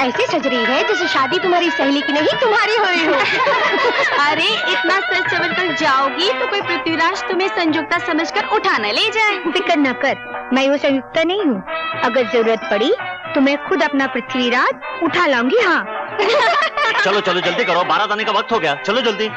ऐसे सज रही है जैसे शादी तुम्हारी सहेली की नहीं तुम्हारी हुई हो। अरे इतना सच समझ कर जाओगी तो कोई पृथ्वीराज तुम्हें संयुक्ता समझकर उठा न ले जाए। फिक्र न कर, मैं वो संयुक्ता नहीं हूँ। अगर जरूरत पड़ी तो मैं खुद अपना पृथ्वीराज उठा लाऊंगी। हाँ चलो चलो जल्दी करो, बारात आने का वक्त हो गया, चलो जल्दी।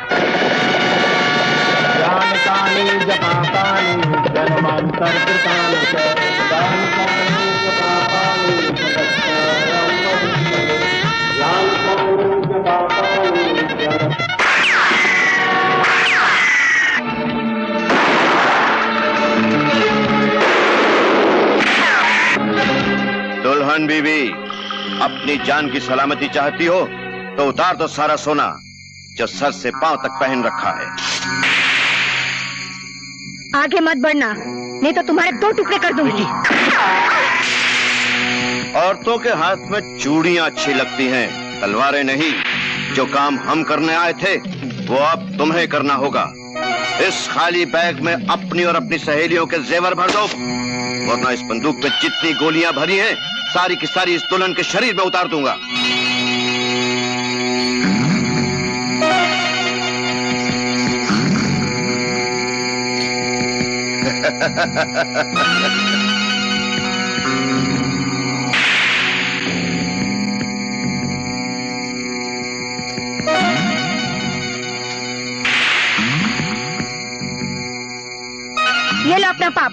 दुल्हन बीवी, अपनी जान की सलामती चाहती हो तो उतार दो सारा सोना जो सर से पांव तक पहन रखा है। आगे मत बढ़ना, नहीं तो तुम्हारे 2 टुकड़े कर दूंगी। औरतों के हाथ में चूड़ियां अच्छी लगती हैं, तलवारें नहीं। जो काम हम करने आए थे वो अब तुम्हें करना होगा। इस खाली बैग में अपनी और अपनी सहेलियों के जेवर भर दो, वरना इस बंदूक में जितनी गोलियां भरी हैं सारी की सारी इस दुल्हन के शरीर में उतार दूंगा। ये लो अपना पाप।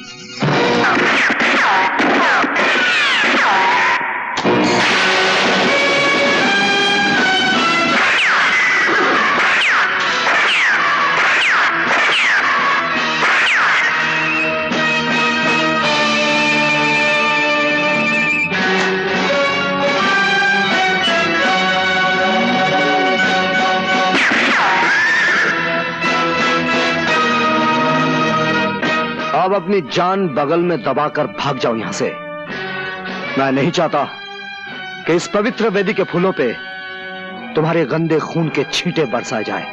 अब अपनी जान बगल में दबाकर भाग जाओ यहां से। मैं नहीं चाहता कि इस पवित्र वेदी के फूलों पे तुम्हारे गंदे खून के छींटे बरसाए जाए।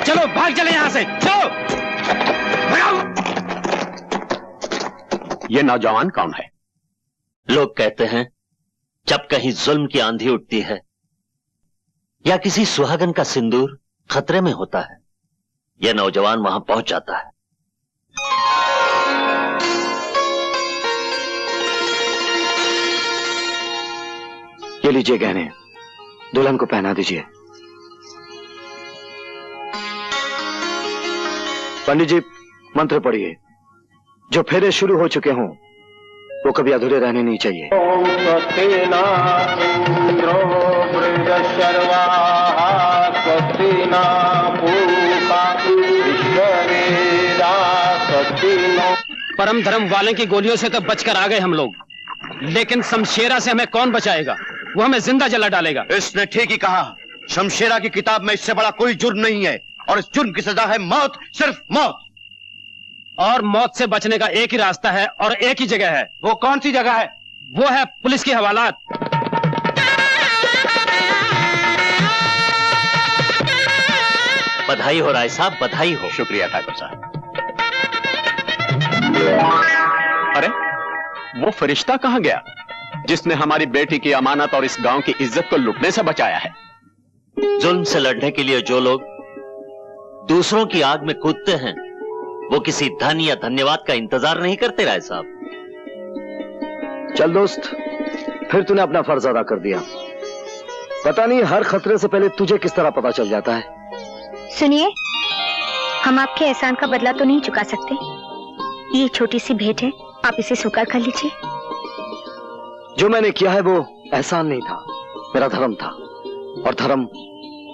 चलो भाग चले यहां से, चलो भगाओ। ये नौजवान कौन है? लोग कहते हैं जब कहीं जुल्म की आंधी उठती है या किसी सुहागन का सिंदूर खतरे में होता है, यह नौजवान वहां पहुंच जाता है। ये लीजिए गहने, दुल्हन को पहना दीजिए। पंडित जी मंत्र पढ़िए। जो फेरे शुरू हो चुके हों वो कभी अधूरे रहने नहीं चाहिए। परम धर्म वाले की गोलियों से तो बचकर आ गए हम लोग, लेकिन शमशेरा से हमें कौन बचाएगा? वो हमें जिंदा जला डालेगा। इसने ठीक ही कहा। शमशेरा की किताब में इससे बड़ा कोई जुर्म नहीं है और इस जुर्म की सजा है मौत, सिर्फ मौत। और मौत से बचने का एक ही रास्ता है और एक ही जगह है। वो कौन सी जगह है? वो है पुलिस की हवालात। बधाई हो राय साहब, बधाई हो। शुक्रिया ठाकुर साहब। अरे वो फरिश्ता कहां गया जिसने हमारी बेटी की अमानत और इस गांव की इज्जत को लुटने से बचाया है? जुल्म से लड़ने के लिए जो लोग दूसरों की आग में कूदते हैं वो किसी धन या धन्यवाद का इंतजार नहीं करते राय साहब। चल दोस्त, फिर तूने अपना फर्ज अदा कर दिया। पता नहीं हर खतरे से पहले तुझे किस तरह पता चल जाता है। सुनिए, हम आपके एहसान का बदला तो नहीं चुका सकते। ये छोटी सी भेंट है, आप इसे स्वीकार कर लीजिए। जो मैंने किया है वो एहसान नहीं था, मेरा धर्म था। और धर्म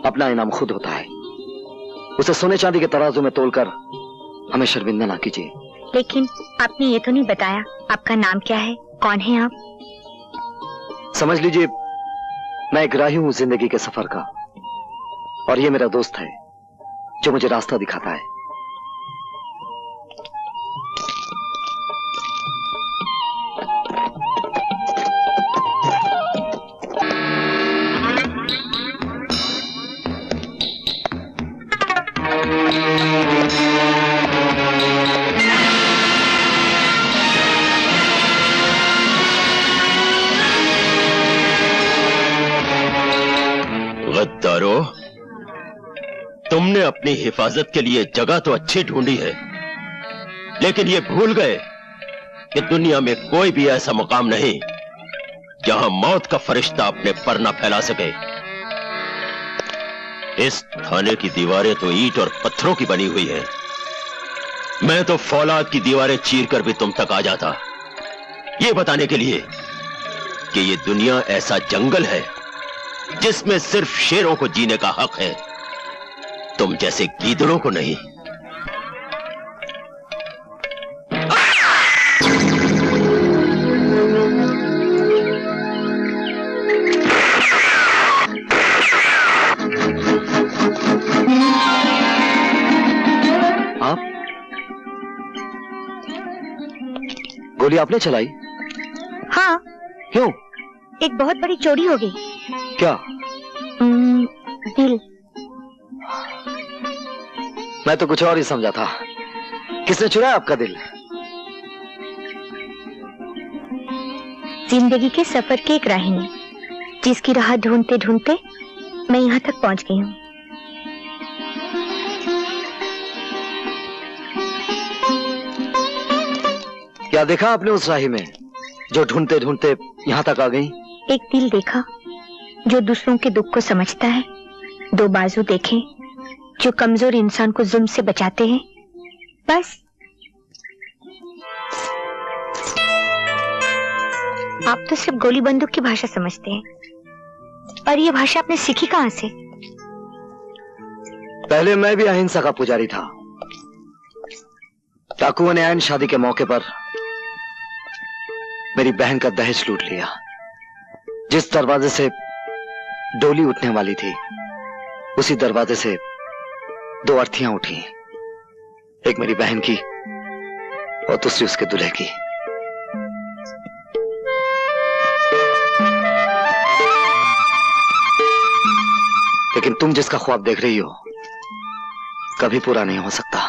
अपना इनाम खुद होता है। उसे सोने चांदी के तराजू में तोलकर हमें शर्मिंदा ना कीजिए। लेकिन आपने ये तो नहीं बताया, आपका नाम क्या है, कौन है आप? समझ लीजिए मैं एक राही हूं जिंदगी के सफर का, और ये मेरा दोस्त है जो मुझे रास्ता दिखाता है। बेटो, तुमने अपनी हिफाजत के लिए जगह तो अच्छी ढूंढी है, लेकिन ये भूल गए कि दुनिया में कोई भी ऐसा मुकाम नहीं जहां मौत का फरिश्ता अपने पर न फैला सके। इस थाने की दीवारें तो ईंट और पत्थरों की बनी हुई है। मैं तो फौलाद की दीवारें चीरकर भी तुम तक आ जाता, ये बताने के लिए कि ये दुनिया ऐसा जंगल है जिसमें सिर्फ शेरों को जीने का हक है, तुम जैसे गीदड़ों को नहीं। आप? गोली आपने चलाई? हाँ। क्यों? एक बहुत बड़ी चोरी हो गई। क्या? दिल। मैं तो कुछ और ही समझा था। किसने चुराया आपका दिल? जिंदगी के सफर की एक राहिनी, जिसकी राह ढूंढते ढूंढते मैं यहाँ तक पहुँच गई हूँ। क्या देखा आपने उस राही में जो ढूंढते ढूंढते यहाँ तक आ गई? एक दिल देखा जो दूसरों के दुख को समझता है, दो बाजू देखे जो कमजोर इंसान को जुल्म से बचाते हैं, बस। आप तो सिर्फ गोली बंदूक की भाषा समझते हैं, और ये भाषा आपने सीखी कहां से? पहले मैं भी अहिंसा का पुजारी था। डाकुओं ने ऐन शादी के मौके पर मेरी बहन का दहेज लूट लिया। जिस दरवाजे से डोली उठने वाली थी, उसी दरवाजे से दो अर्थियां उठी, एक मेरी बहन की और दूसरी उसके दूल्हे की। लेकिन तुम जिसका ख्वाब देख रही हो कभी पूरा नहीं हो सकता।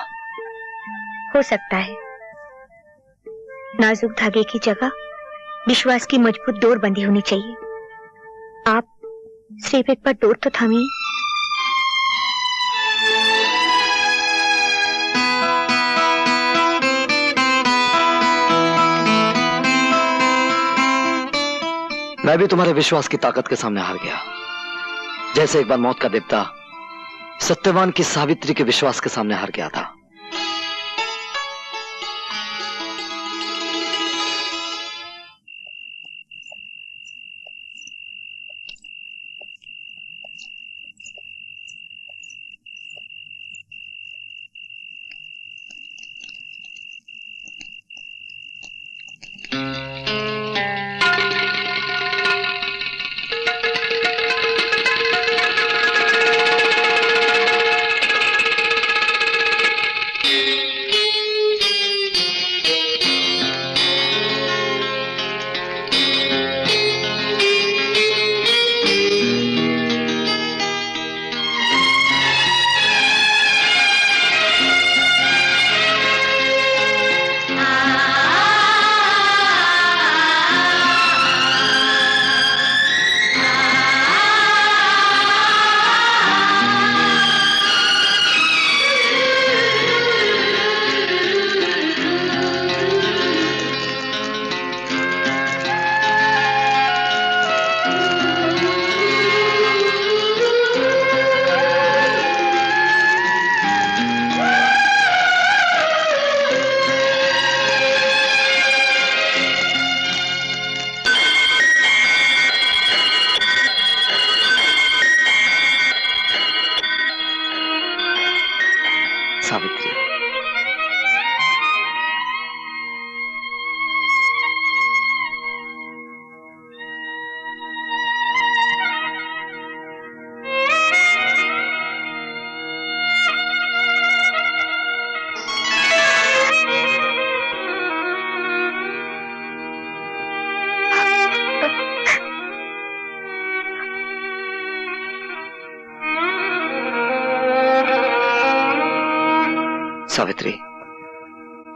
हो सकता है। नाजुक धागे की जगह विश्वास की मजबूत डोर बंधी होनी चाहिए। आप सिर्फ एक बार डोर तो थामिए। मैं भी तुम्हारे विश्वास की ताकत के सामने हार गया, जैसे एक बार मौत का देवता सत्यवान की सावित्री के विश्वास के सामने हार गया था। सावित्री, सावित्री,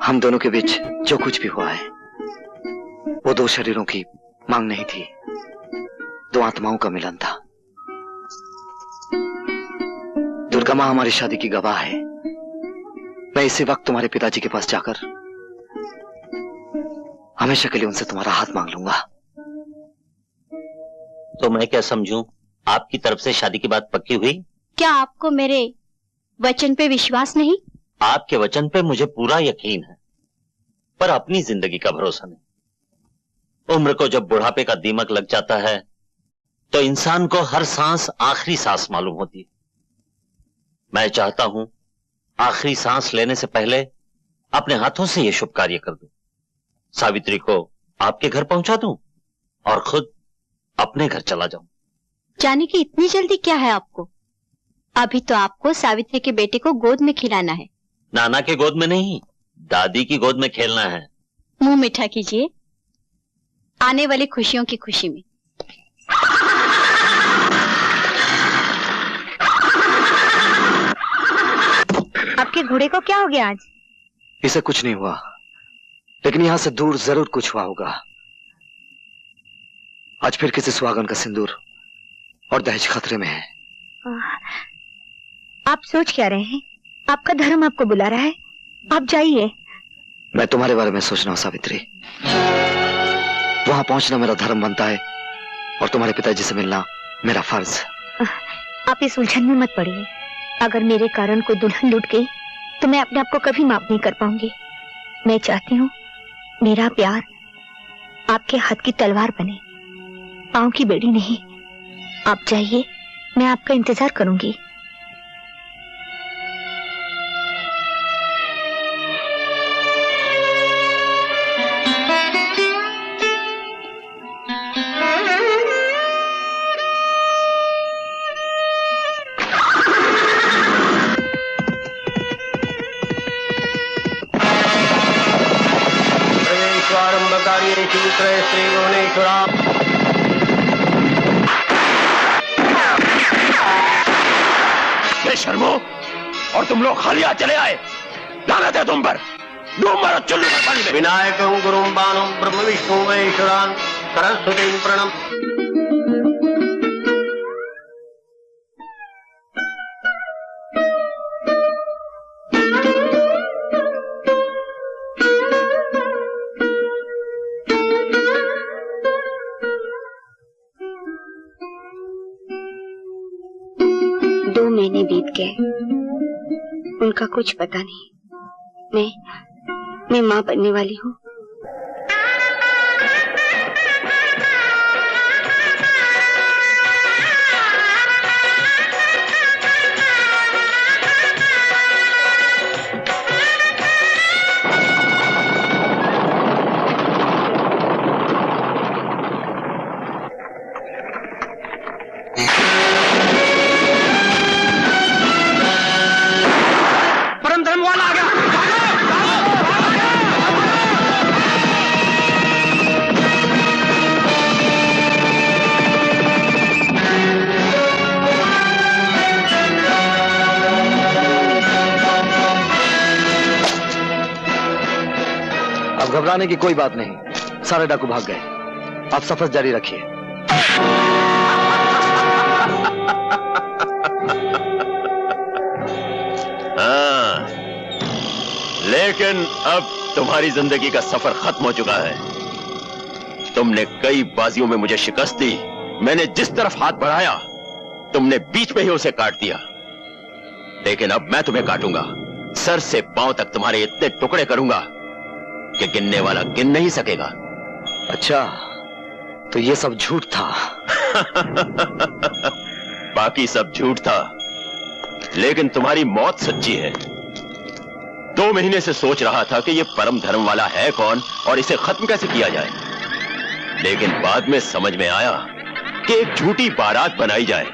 हम दोनों के बीच जो कुछ भी हुआ है वो दो शरीरों की मांग नहीं थी, दो आत्माओं का मिलन था। कमा हमारी शादी की गवाह है। मैं इसी वक्त तुम्हारे पिताजी के पास जाकर हमेशा के लिए उनसे तुम्हारा हाथ मांग लूंगा। तो मैं क्या समझूं, आपकी तरफ से शादी की बात पक्की हुई? क्या आपको मेरे वचन पे विश्वास नहीं? आपके वचन पे मुझे पूरा यकीन है, पर अपनी जिंदगी का भरोसा नहीं। उम्र को जब बुढ़ापे का दीमक लग जाता है तो इंसान को हर सांस आखिरी सांस मालूम होती है। मैं चाहता हूं आखिरी सांस लेने से पहले अपने हाथों से यह शुभ कार्य कर दूं। सावित्री को आपके घर पहुंचा दूं और खुद अपने घर चला जाऊं। जाने की इतनी जल्दी क्या है आपको? अभी तो आपको सावित्री के बेटे को गोद में खिलाना है। नाना के गोद में नहीं, दादी की गोद में खेलना है। मुंह मीठा कीजिए, आने वाली खुशियों की खुशी में। आपके घोड़े को क्या हो गया आज? इसे कुछ नहीं हुआ, लेकिन यहां से दूर जरूर कुछ हुआ होगा। आज फिर किसी सुहागन का सिंदूर और दहेज खतरे में है। आप सोच क्या रहे हैं? आपका धर्म आपको बुला रहा है, आप जाइए। मैं तुम्हारे बारे में सोच रहा हूं सावित्री। वहां पहुंचना मेरा धर्म बनता है और तुम्हारे पिताजी से मिलना मेरा फर्ज। आप इस उलझन में मत पड़िए। अगर मेरे कारण कोई दुल्हन लूट गई तो मैं अपने आप को कभी माफ नहीं कर पाऊंगी। मैं चाहती हूँ मेरा प्यार आपके हाथ की तलवार बने, पांव की बेड़ी नहीं। आप जाइए, मैं आपका इंतजार करूंगी। शर्मो, और तुम लोग खाली हाथ चले आए। लानत है तुम पर। डूब मारो चुल्लू में पानी में। विनायकं गुरुं बाणं ब्रह्म विष्णु महेश्वरान् सरस्वतीं प्रणम। महीने बीत गए, उनका कुछ पता नहीं। मैं माँ बनने वाली हूँ। घबराने की कोई बात नहीं, सारे डाकू भाग गए। आप सफर जारी रखिए। हाँ, लेकिन अब तुम्हारी जिंदगी का सफर खत्म हो चुका है। तुमने कई बाजियों में मुझे शिकस्त दी। मैंने जिस तरफ हाथ बढ़ाया तुमने बीच में ही उसे काट दिया। लेकिन अब मैं तुम्हें काटूंगा, सर से पांव तक तुम्हारे इतने टुकड़े करूंगा कि गिनने वाला गिन नहीं सकेगा। अच्छा, तो ये सब झूठ था? बाकी सब झूठ था, लेकिन तुम्हारी मौत सच्ची है। 2 महीने से सोच रहा था कि ये परम धर्म वाला है कौन और इसे खत्म कैसे किया जाए, लेकिन बाद में समझ में आया कि एक झूठी बारात बनाई जाए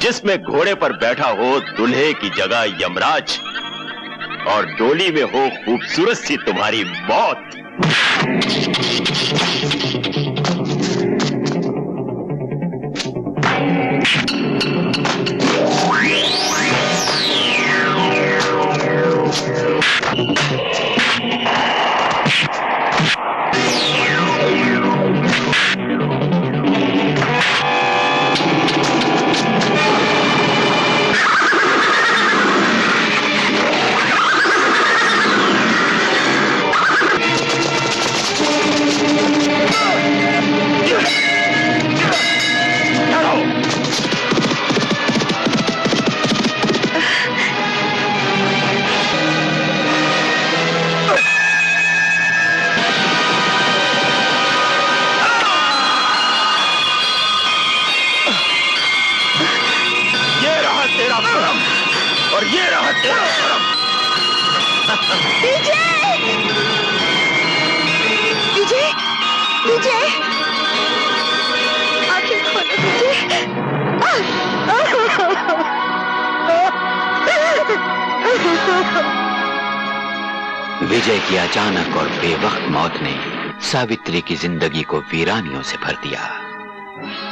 जिसमें घोड़े पर बैठा हो दूल्हे की जगह यमराज और डोली में हो खूबसूरत सी तुम्हारी मौत। और ये रहा तेरा परम। विजय! विजय! विजय! आंखें खोलो विजय! विजय की अचानक और बेवक्त मौत ने सावित्री की जिंदगी को वीरानियों से भर दिया।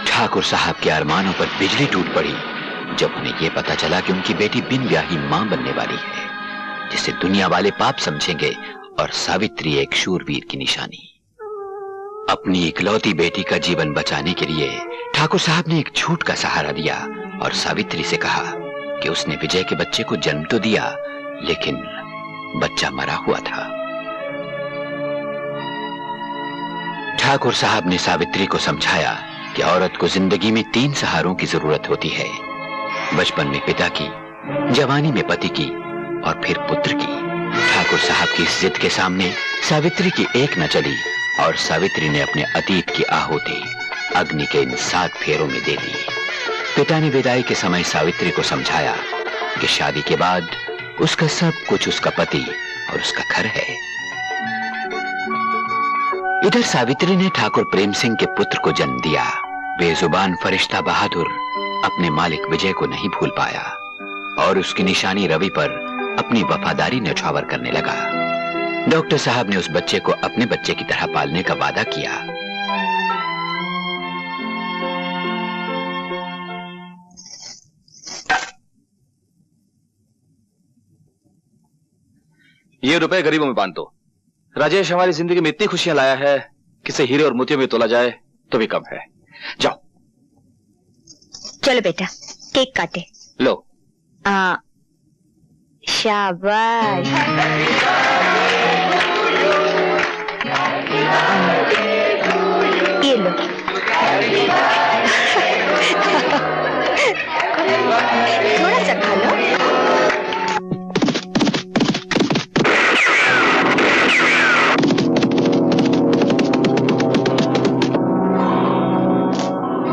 ठाकुर साहब के अरमानों पर बिजली टूट पड़ी जब उन्हें यह पता चला कि उनकी बेटी बिन ब्याही मां बनने वाली है, जिसे दुनिया वाले पाप समझेंगे और सावित्री एक शूरवीर की निशानी। अपनी इकलौती बेटी का जीवन बचाने के लिए ठाकुर साहब ने एक झूठ का सहारा दिया और सावित्री से कहा कि उसने विजय के बच्चे को जन्म तो दिया, लेकिन बच्चा मरा हुआ था। ठाकुर साहब ने सावित्री को समझाया कि औरत को जिंदगी में 3 सहारों की जरूरत होती है, बचपन में पिता की, जवानी में पति की और फिर पुत्र की। ठाकुर साहब की इस जिद के सामने सावित्री की एक न चली और सावित्री ने अपने अतीत की आहुति अग्नि के इन 7 फेरों में दे दी। पिता ने विदाई के समय सावित्री को समझाया कि शादी के बाद उसका सब कुछ उसका पति और उसका घर है। इधर सावित्री ने ठाकुर प्रेम सिंह के पुत्र को जन्म दिया। बेजुबान फरिश्ता बहादुर अपने मालिक विजय को नहीं भूल पाया और उसकी निशानी रवि पर अपनी वफादारी न्यौछावर करने लगा। डॉक्टर साहब ने उस बच्चे को अपने बच्चे की तरह पालने का वादा किया। ये रुपए गरीबों में बांट दो। राजेश हमारी जिंदगी में इतनी खुशियां लाया है कि इसे हीरे और मोतियों में तोला जाए तो भी कम है। जाओ। चलो बेटा, केक काटे। लो। शाबाश। ये लो। थोड़ा सा खा लो।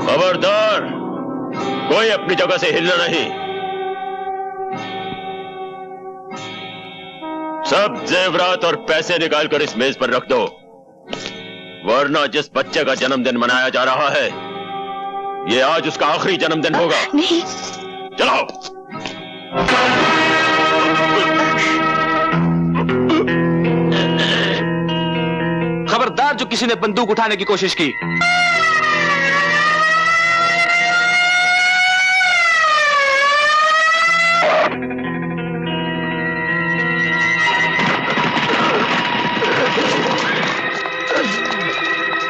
खबरदार, कोई अपनी जगह से हिलना नहीं। सब जेवरात और पैसे निकालकर इस मेज पर रख दो, वरना जिस बच्चे का जन्मदिन मनाया जा रहा है, ये आज उसका आखिरी जन्मदिन होगा। नहीं। चलो। खबरदार जो किसी ने बंदूक उठाने की कोशिश की।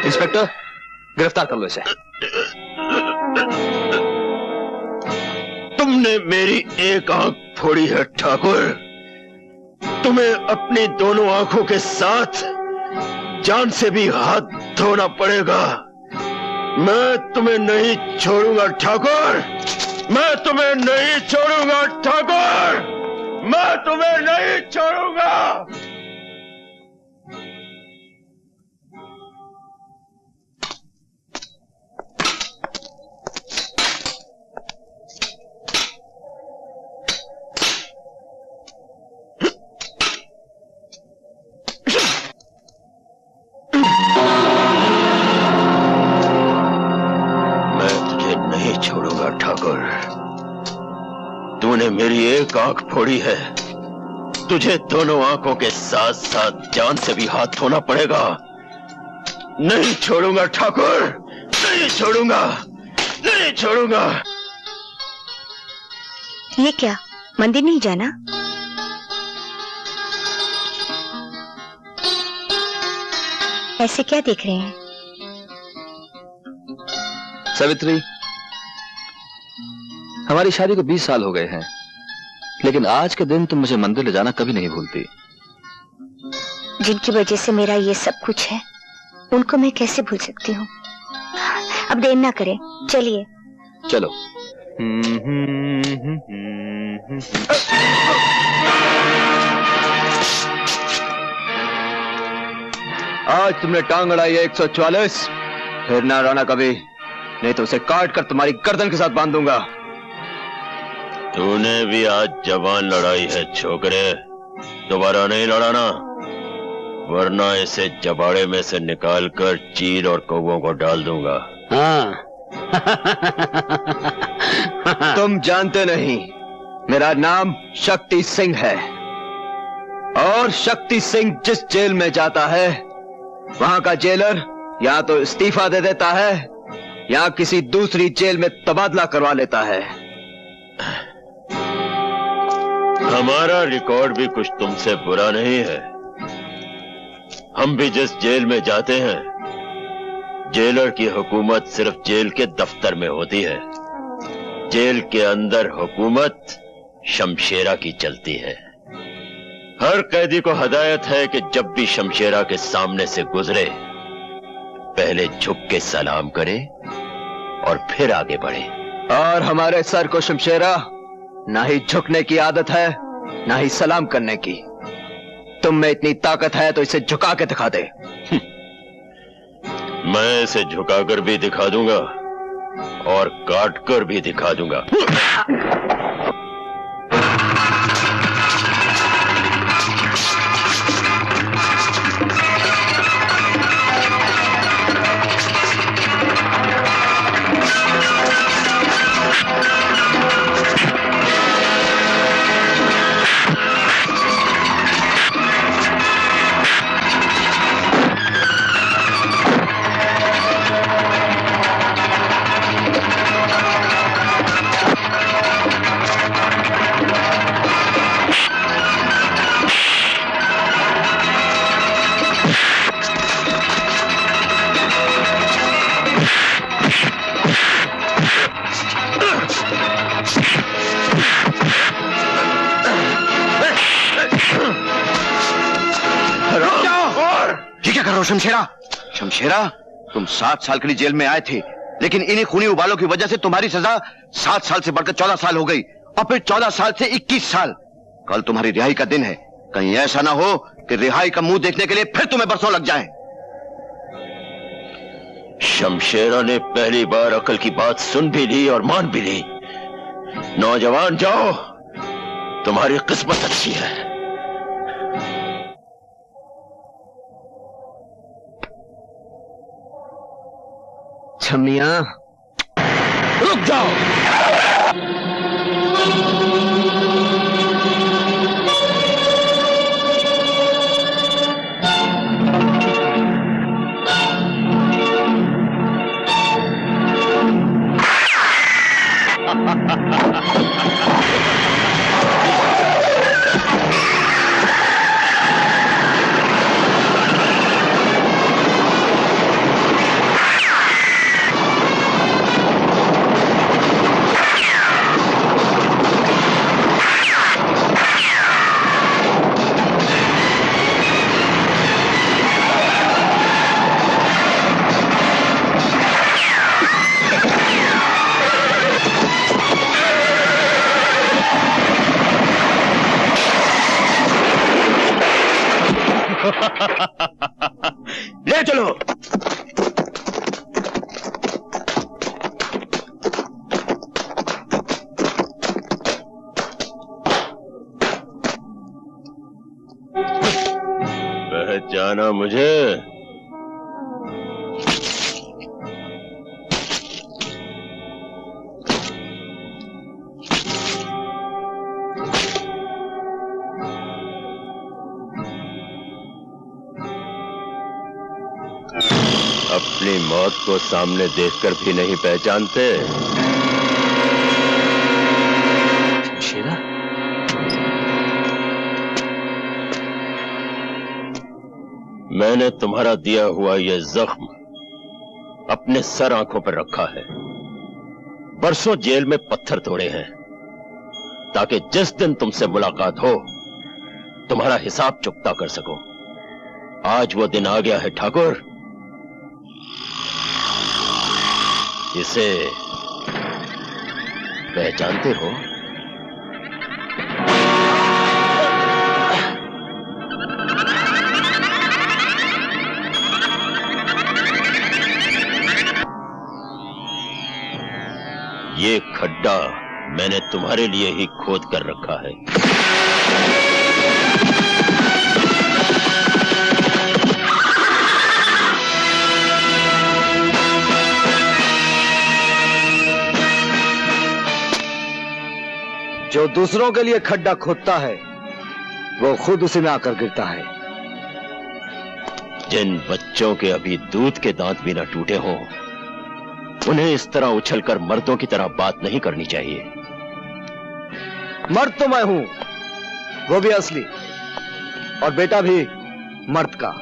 इंस्पेक्टर, गिरफ्तार कर लो इसे। तुमने मेरी एक आंख फोड़ी है ठाकुर। तुम्हें अपनी दोनों आंखों के साथ जान से भी हाथ धोना पड़ेगा। मैं तुम्हें नहीं छोड़ूंगा ठाकुर, मैं तुम्हें नहीं छोड़ूंगा ठाकुर, मैं तुम्हें नहीं छोड़ूंगा। छोड़ूंगा ठाकुर, तूने मेरी एक आंख फोड़ी है, तुझे दोनों आंखों के साथ साथ जान से भी हाथ धोना पड़ेगा। नहीं छोड़ूंगा ठाकुर, नहीं छोड़ूंगा, नहीं छोड़ूंगा। ये क्या, मंदिर नहीं जाना? ऐसे क्या देख रहे हैं? सावित्री, हमारी शादी को 20 साल हो गए हैं, लेकिन आज के दिन तुम मुझे मंदिर ले जाना कभी नहीं भूलती। जिनकी वजह से मेरा ये सब कुछ है, उनको मैं कैसे भूल सकती हूँ? अब देर ना करें, चलिए। चलो। आज तुमने टांग अड़ाई है 144, फिर ना रोना कभी, नहीं तो उसे काट कर तुम्हारी गर्दन के साथ बांध दूंगा। तूने भी आज जवान लड़ाई है छोकरे, दोबारा नहीं लड़ाना, वरना इसे जबाड़े में से निकालकर चील और कौवों को डाल दूंगा। हाँ। तुम जानते नहीं, मेरा नाम शक्ति सिंह है, और शक्ति सिंह जिस जेल में जाता है वहां का जेलर या तो इस्तीफा दे देता है या किसी दूसरी जेल में तबादला करवा लेता है। हमारा रिकॉर्ड भी कुछ तुमसे बुरा नहीं है। हम भी जिस जेल में जाते हैं, जेलर की हुकूमत सिर्फ जेल के दफ्तर में होती है। जेल के अंदर हुकूमत शमशेरा की चलती है। हर कैदी को हदायत है कि जब भी शमशेरा के सामने से गुजरे, पहले झुक के सलाम करे और फिर आगे बढ़े। और हमारे सर को शमशेरा ना ही झुकने की आदत है ना ही सलाम करने की। तुम में इतनी ताकत है तो इसे झुका के दिखा दे। मैं इसे झुकाकर भी दिखा दूंगा और काट कर भी दिखा दूंगा। शमशेरा, शमशेरा, तुम 7 साल के लिए जेल में आए थे, लेकिन इन्हीं खूनी उबालों की वजह से तुम्हारी सजा 7 साल से बढ़कर 14 साल हो गई, और फिर 14 साल से 21 साल। कल तुम्हारी रिहाई का दिन है। कहीं ऐसा ना हो कि रिहाई का मुंह देखने के लिए फिर तुम्हें बरसों लग जाए। शमशेरा ने पहली बार अकल की बात सुन भी ली और मान भी ली। नौजवान जाओ, तुम्हारी किस्मत अच्छी है। छमिया, रुक जाओ। ले चलो। पहचाना मुझे? अपनी मौत को सामने देखकर भी नहीं पहचानते? शेरा, मैंने तुम्हारा दिया हुआ यह जख्म अपने सर आंखों पर रखा है। बरसों जेल में पत्थर तोड़े हैं ताकि जिस दिन तुमसे मुलाकात हो तुम्हारा हिसाब चुकता कर सको। आज वो दिन आ गया है ठाकुर। इसे पहचानते हो? ये खड्डा मैंने तुम्हारे लिए ही खोद कर रखा है। जो दूसरों के लिए खड्डा खोदता है वो खुद उसी में आकर गिरता है। जिन बच्चों के अभी दूध के दांत भी न टूटे हों, उन्हें इस तरह उछलकर मर्दों की तरह बात नहीं करनी चाहिए। मर्द तो मैं हूं, वो भी असली, और बेटा भी मर्द का।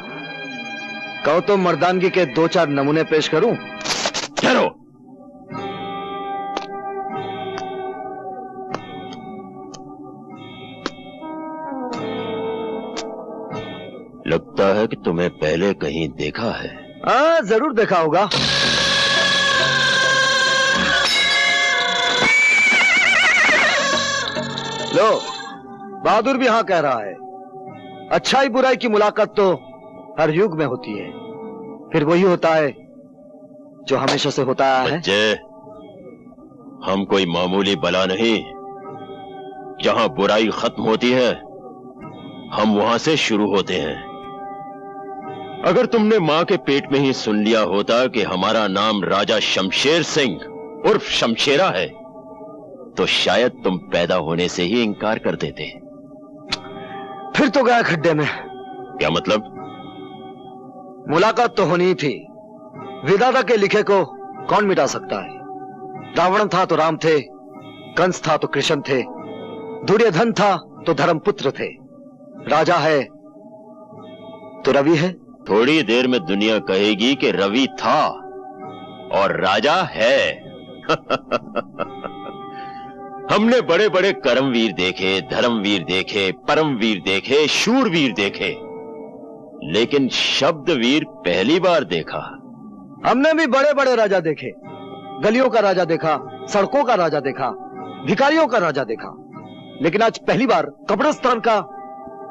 कहो तो मर्दानगी के 2-4 नमूने पेश करूं? ठहरो। लगता है कि तुम्हें पहले कहीं देखा है। हाँ, जरूर देखा होगा। लो, बहादुर भी हाँ कह रहा है। अच्छाई बुराई की मुलाकात तो हर युग में होती है, फिर वही होता है जो हमेशा से होता है। बच्चे, हम कोई मामूली बला नहीं। जहां बुराई खत्म होती है, हम वहां से शुरू होते हैं। अगर तुमने मां के पेट में ही सुन लिया होता कि हमारा नाम राजा शमशेर सिंह उर्फ शमशेरा है, तो शायद तुम पैदा होने से ही इनकार कर देते। फिर तो गया खड्डे में। क्या मतलब? मुलाकात तो होनी ही थी। विधाता के लिखे को कौन मिटा सकता है? रावण था तो राम थे, कंस था तो कृष्ण थे, दुर्योधन था तो धर्मपुत्र थे, राजा है तो रवि है। थोड़ी देर में दुनिया कहेगी कि रवि था और राजा है। हमने बड़े बड़े कर्मवीर देखे, धर्मवीर देखे, परमवीर देखे, शूरवीर देखे, लेकिन शब्दवीर पहली बार देखा। हमने भी बड़े बड़े राजा देखे। गलियों का राजा देखा, सड़कों का राजा देखा, भिखारियों का राजा देखा, लेकिन आज पहली बार कब्रिस्तान का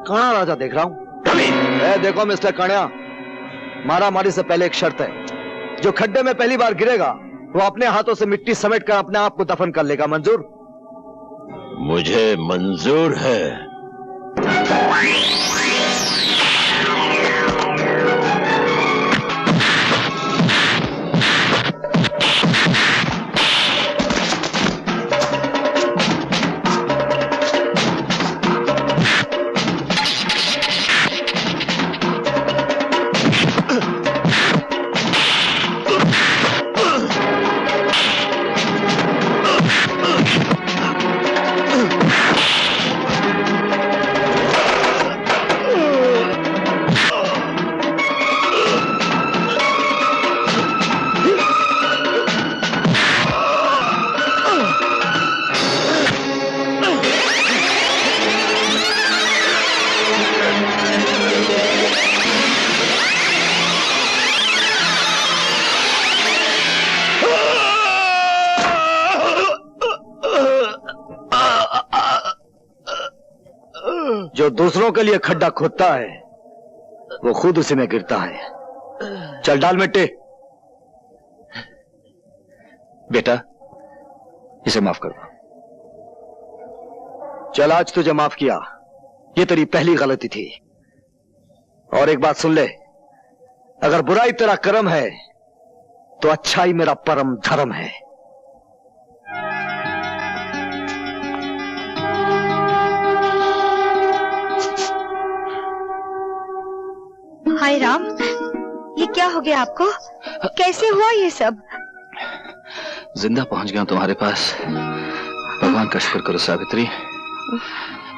काना राजा देख रहा हूं। देखो मिस्टर कान्या, मारा मारी से पहले एक शर्त है। जो खड्डे में पहली बार गिरेगा वो अपने हाथों से मिट्टी समेट कर अपने आप को दफन कर लेगा। मंजूर? मुझे मंजूर है। जो दूसरों के लिए खड्डा खोदता है वो खुद उसी में गिरता है। चल डाल मिट्टी। बेटा, इसे माफ कर दो। चल, आज तुझे माफ किया, ये तेरी पहली गलती थी। और एक बात सुन ले, अगर बुराई तेरा कर्म है तो अच्छाई मेरा परम धर्म है। हाय राम, ये क्या हो गया आपको? कैसे हुआ ये सब? जिंदा पहुंच गया तुम्हारे पास। भगवान का शुक्र करो सावित्री।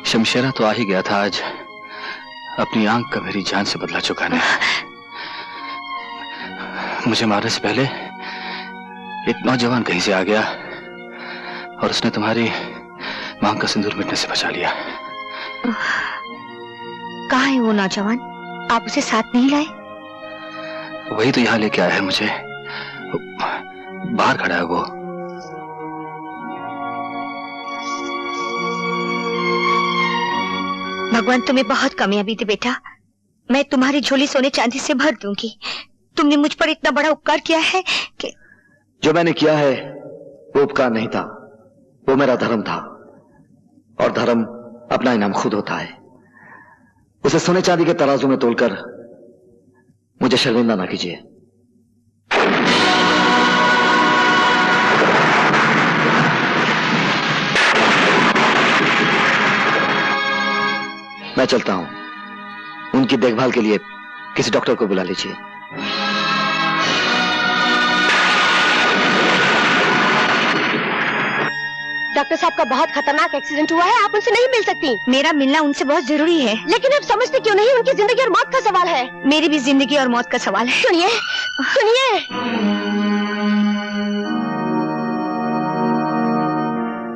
शमशेरा तो आ ही गया था आज, अपनी आंख का मेरी जान से बदला चुकाने। मुझे मारने से पहले एक नौजवान कहीं से आ गया और उसने तुम्हारी मांग का सिंदूर मिटने से बचा लिया। कहाँ है वो नौजवान? आप उसे साथ नहीं लाए? वही तो यहाँ लेके आया है मुझे। बाहर खड़ा है वो। भगवान तुम्हें बहुत कामयाबी दे बेटा। मैं तुम्हारी झोली सोने चांदी से भर दूंगी। तुमने मुझ पर इतना बड़ा उपकार किया है कि... जो मैंने किया है वो उपकार नहीं था, वो मेरा धर्म था, और धर्म अपना इनाम खुद होता है। उसे सोने चांदी के तराजू में तोलकर मुझे शर्मिंदा ना कीजिए। मैं चलता हूं। उनकी देखभाल के लिए किसी डॉक्टर को बुला लीजिए। डॉक्टर साहब का बहुत खतरनाक एक्सीडेंट हुआ है, आप उनसे नहीं मिल सकती। मेरा मिलना उनसे बहुत जरूरी है। लेकिन आप समझते क्यों नहीं? उनकी जिंदगी और मौत का सवाल है। मेरी भी जिंदगी और मौत का सवाल है। सुनिए सुनिए।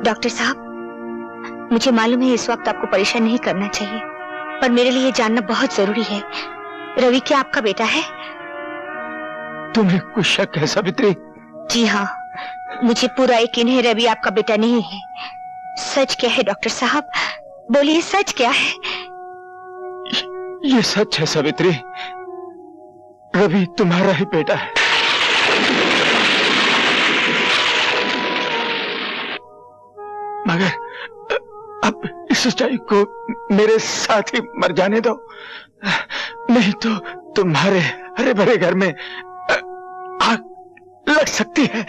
डॉक्टर साहब, मुझे मालूम है इस वक्त आपको परेशान नहीं करना चाहिए, पर मेरे लिए जानना बहुत जरूरी है। रवि क्या आपका बेटा है? तुम्हें कुछ शक है सावित्री? जी हाँ, मुझे पूरा यकीन है रवि आपका बेटा नहीं है। सच क्या है डॉक्टर साहब? बोलिए, सच क्या है? ये सच है सावित्री, रवि तुम्हारा ही बेटा है। मगर अब इस सच्चाई को मेरे साथ ही मर जाने दो, नहीं तो तुम्हारे हरे भरे घर में आग लग सकती है।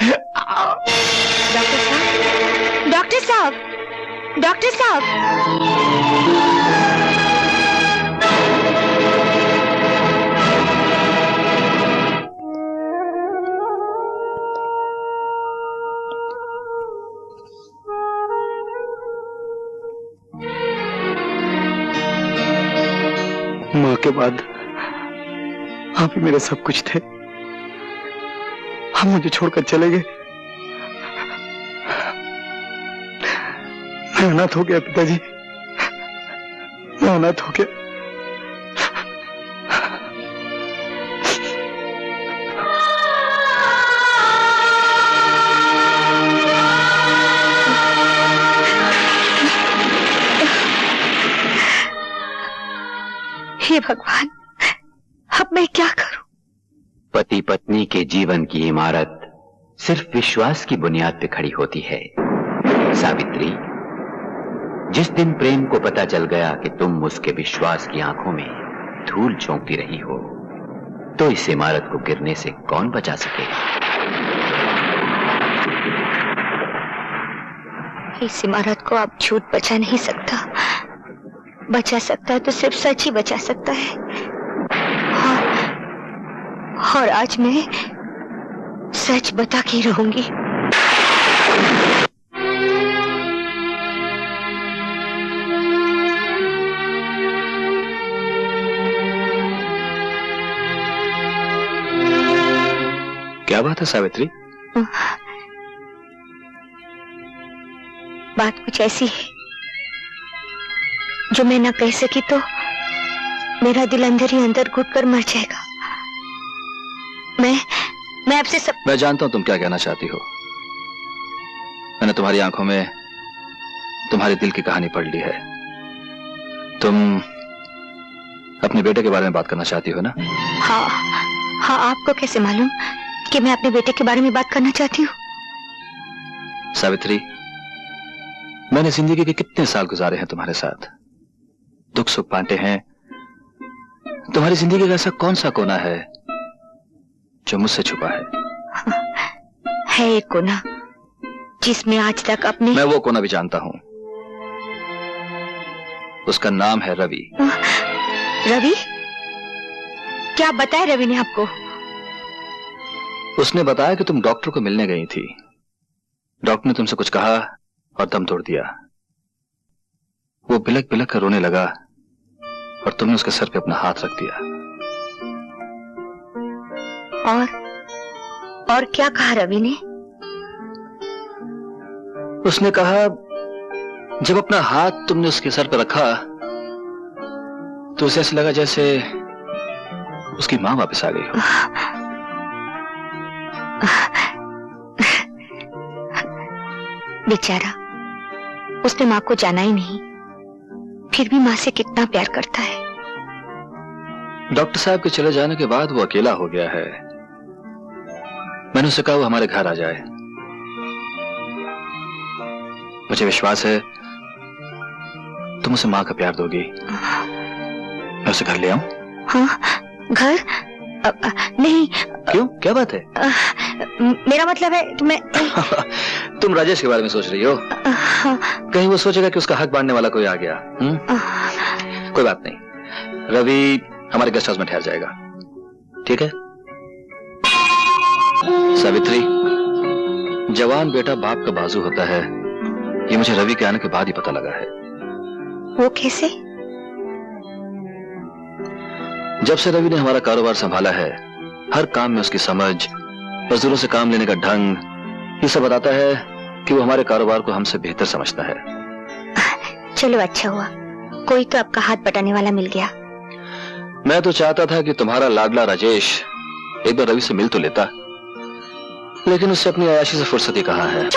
डॉक्टर साहब, डॉक्टर साहब, डॉक्टर साहब। माँ के बाद आप ही मेरे सब कुछ थे। हम मुझे छोड़कर चले गए। मैं अनाथ हो गया पिताजी, मैं अनाथ हो गया। हे भगवान, अब मैं क्या करूं? पति पत्नी के जीवन की इमारत सिर्फ विश्वास की बुनियाद पे खड़ी होती है। सावित्री, जिस दिन प्रेम को पता चल गया कि तुम उसके विश्वास की आंखों में धूल झोंकती रही हो, तो इस इमारत को गिरने से कौन बचा सकेगा? इस इमारत को अब झूठ बचा नहीं सकता। बचा सकता है तो सिर्फ सच ही बचा सकता है। और आज मैं सच बता के रहूंगी। क्या बात है सावित्री? बात कुछ ऐसी है जो मैं ना कह सकी तो मेरा दिल अंदर ही अंदर घुटकर मर जाएगा। मैं आपसे सब... मैं जानता हूं तुम क्या कहना चाहती हो। मैंने तुम्हारी आंखों में तुम्हारे दिल की कहानी पढ़ ली है। तुम अपने बेटे के बारे में बात करना चाहती हो ना? हाँ हाँ, आपको कैसे मालूम कि मैं अपने बेटे के बारे में बात करना चाहती हूँ? सावित्री, मैंने जिंदगी के कितने साल गुजारे हैं तुम्हारे साथ, दुख सुख बांटे हैं। तुम्हारी जिंदगी का ऐसा कौन सा कोना है जो मुझसे छुपा है एक कोना जिसमें आज तक अपने... मैं वो कोना भी जानता हूं। उसका नाम है रवि। रवि? क्या बताया रवि ने आपको? उसने बताया कि तुम डॉक्टर को मिलने गई थी। डॉक्टर ने तुमसे कुछ कहा और दम तोड़ दिया। वो बिलक बिलक कर रोने लगा और तुमने उसके सर पे अपना हाथ रख दिया। और क्या कहा रवि ने? उसने कहा जब अपना हाथ तुमने उसके सर पर रखा तो उसे ऐसा लगा जैसे उसकी मां वापस आ गई हो। बेचारा, उसने मां को जाना ही नहीं, फिर भी मां से कितना प्यार करता है। डॉक्टर साहब के चले जाने के बाद वो अकेला हो गया है। मैंने उससे कहा वो हमारे घर आ जाए। मुझे विश्वास है तुम उसे माँ का प्यार दोगी। मैं उसे घर ले आऊं? हाँ, घर? नहीं। क्यों, क्या बात है? मेरा मतलब है कि मैं तुम राजेश के बारे में सोच रही हो? कहीं वो सोचेगा कि उसका हक बांटने वाला कोई आ गया। कोई बात नहीं, रवि हमारे गेस्ट हाउस में ठहर जाएगा, ठीक है? सावित्री, जवान बेटा बाप का बाजू होता है, ये मुझे रवि के आने के बाद ही पता लगा है। वो कैसे? जब से रवि ने हमारा कारोबार संभाला है, हर काम में उसकी समझ, मजदूरों से काम लेने का ढंग, ये सब बताता है कि वो हमारे कारोबार को हमसे बेहतर समझता है। चलो अच्छा हुआ, कोई तो आपका हाथ बटाने वाला मिल गया। मैं तो चाहता था कि तुम्हारा लाडला राजेश एक बार रवि से मिल तो लेता, लेकिन उससे अपनी अयाशी से फुर्सत ही कहाँ है।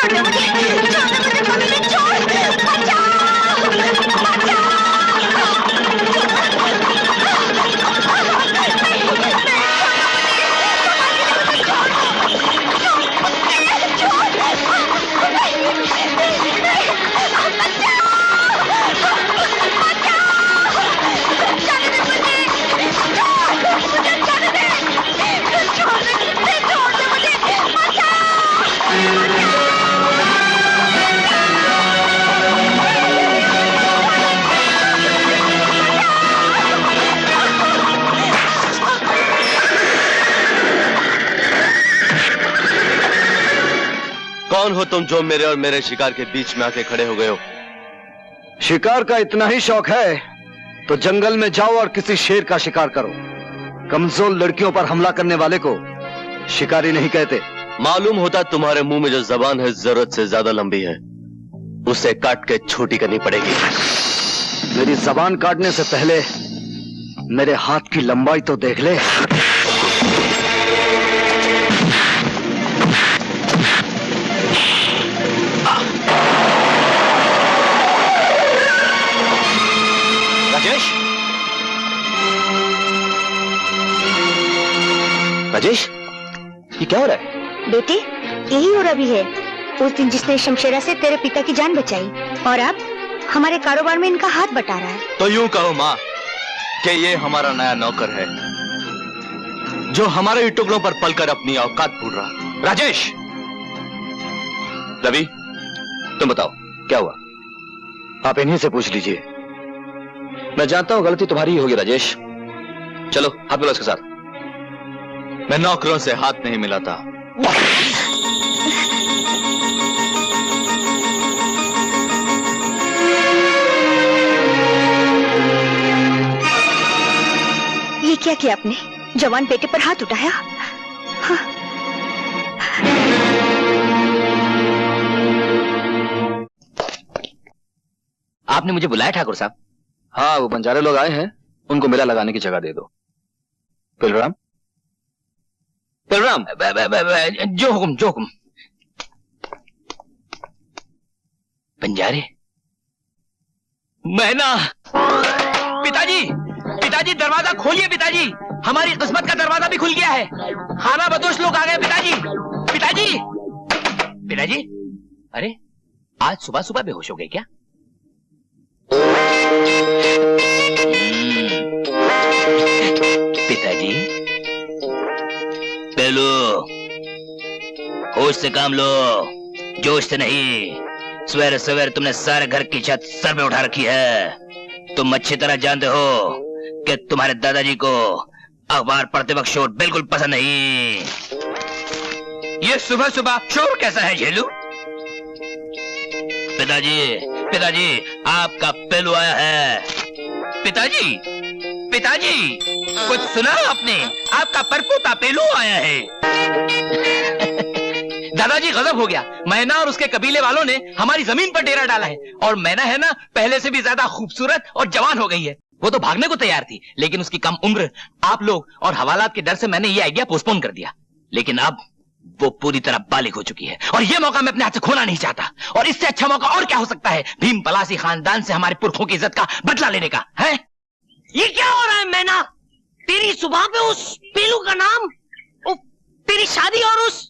कौन हो तुम जो मेरे और मेरे शिकार के बीच में आके खड़े हो गए हो? शिकार का इतना ही शौक है तो जंगल में जाओ और किसी शेर का शिकार करो। कमजोर लड़कियों पर हमला करने वाले को शिकारी नहीं कहते। मालूम होता तुम्हारे मुंह में जो जबान है जरूरत से ज्यादा लंबी है, उसे काट के छोटी करनी पड़ेगी। मेरी जबान काटने से पहले मेरे हाथ की लंबाई तो देख ले। राजेश, राजेश, ये क्या हो रहा है? बेटे, यही हो रवि है, उस दिन जिसने शमशेरा से तेरे पिता की जान बचाई, और अब हमारे कारोबार में इनका हाथ बटा रहा है। तो यूं कहो माँ कि ये हमारा नया नौकर है जो हमारे ही टुकड़ों पर पलकर अपनी औकात भूल रहा। राजेश, रवि, तुम बताओ क्या हुआ? आप इन्हीं से पूछ लीजिए। मैं जानता हूं गलती तुम्हारी ही होगी राजेश। चलो हाथ मिलाओ इसके साथ। मैं नौकरों से हाथ नहीं मिलाता। ये क्या किया आपने? जवान बेटे पर हाथ उठाया? हाँ। आपने मुझे बुलाया ठाकुर साहब? हाँ, वो बंजारे लोग आए हैं, उनको मेला लगाने की जगह दे दो। पिलराम, पिलराम, जो हुक्म, जो हुक्म। बंजारे? मैना! पिताजी, पिताजी दरवाजा खोलिए पिताजी, हमारी किस्मत का दरवाजा भी खुल गया है। खाना बदोश लोग आ गए पिताजी। पिताजी, पिताजी, अरे आज सुबह सुबह बेहोश हो गए क्या? पिताजी, पेलू, होश से काम लो, जोश से नहीं। सवेरे सवेरे तुमने सारे घर की छत सर पे उठा रखी है। तुम अच्छी तरह जानते हो कि तुम्हारे दादाजी को अखबार पढ़ते वक्त शोर बिल्कुल पसंद नहीं। ये सुबह सुबह शोर कैसा है झेलू? पिताजी, पिताजी, आपका पेलू आया है। पिताजी, पिताजी, कुछ सुना आपने? आपका परपोता पेलू आया है। दादाजी गजब हो गया, मैना और उसके कबीले वालों ने हमारी जमीन पर डेरा डाला है, और मैना है ना पहले से भी ज्यादा खूबसूरत और जवान हो गई है। वो तो भागने को तैयार थी, लेकिन उसकी कम उम्र, आप लोग और हवालात के डर से मैंने ये आइडिया पोस्टपोन कर दिया। लेकिन अब वो पूरी तरह बालिग हो चुकी है, और ये मौका मैं अपने हाथ से खोना नहीं चाहता। और इससे अच्छा मौका और क्या हो सकता है भीम पलासी खानदान से हमारे पुरखों की इज्जत का बदला लेने का है? ये क्या हो रहा है मैना? तेरी सुबह पे उस पेलू का नाम, तेरी शादी और उस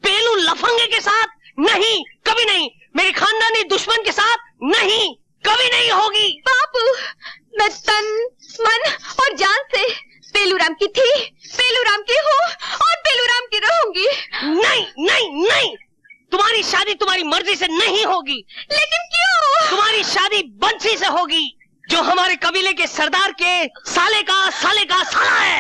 पेलू लफंगे के साथ? नहीं, कभी नहीं। मेरी खानदानी दुश्मन के साथ नहीं, कभी नहीं होगी। बापू, मैं तन मन और जान से पेलूराम की थी, पेलूराम की हूँ और पेलूराम की रहूंगी। नहीं नहीं नहीं, तुम्हारी शादी तुम्हारी मर्जी से नहीं होगी। लेकिन क्यों? तुम्हारी शादी बंसी से होगी, जो हमारे कबीले के सरदार के साले का साला है।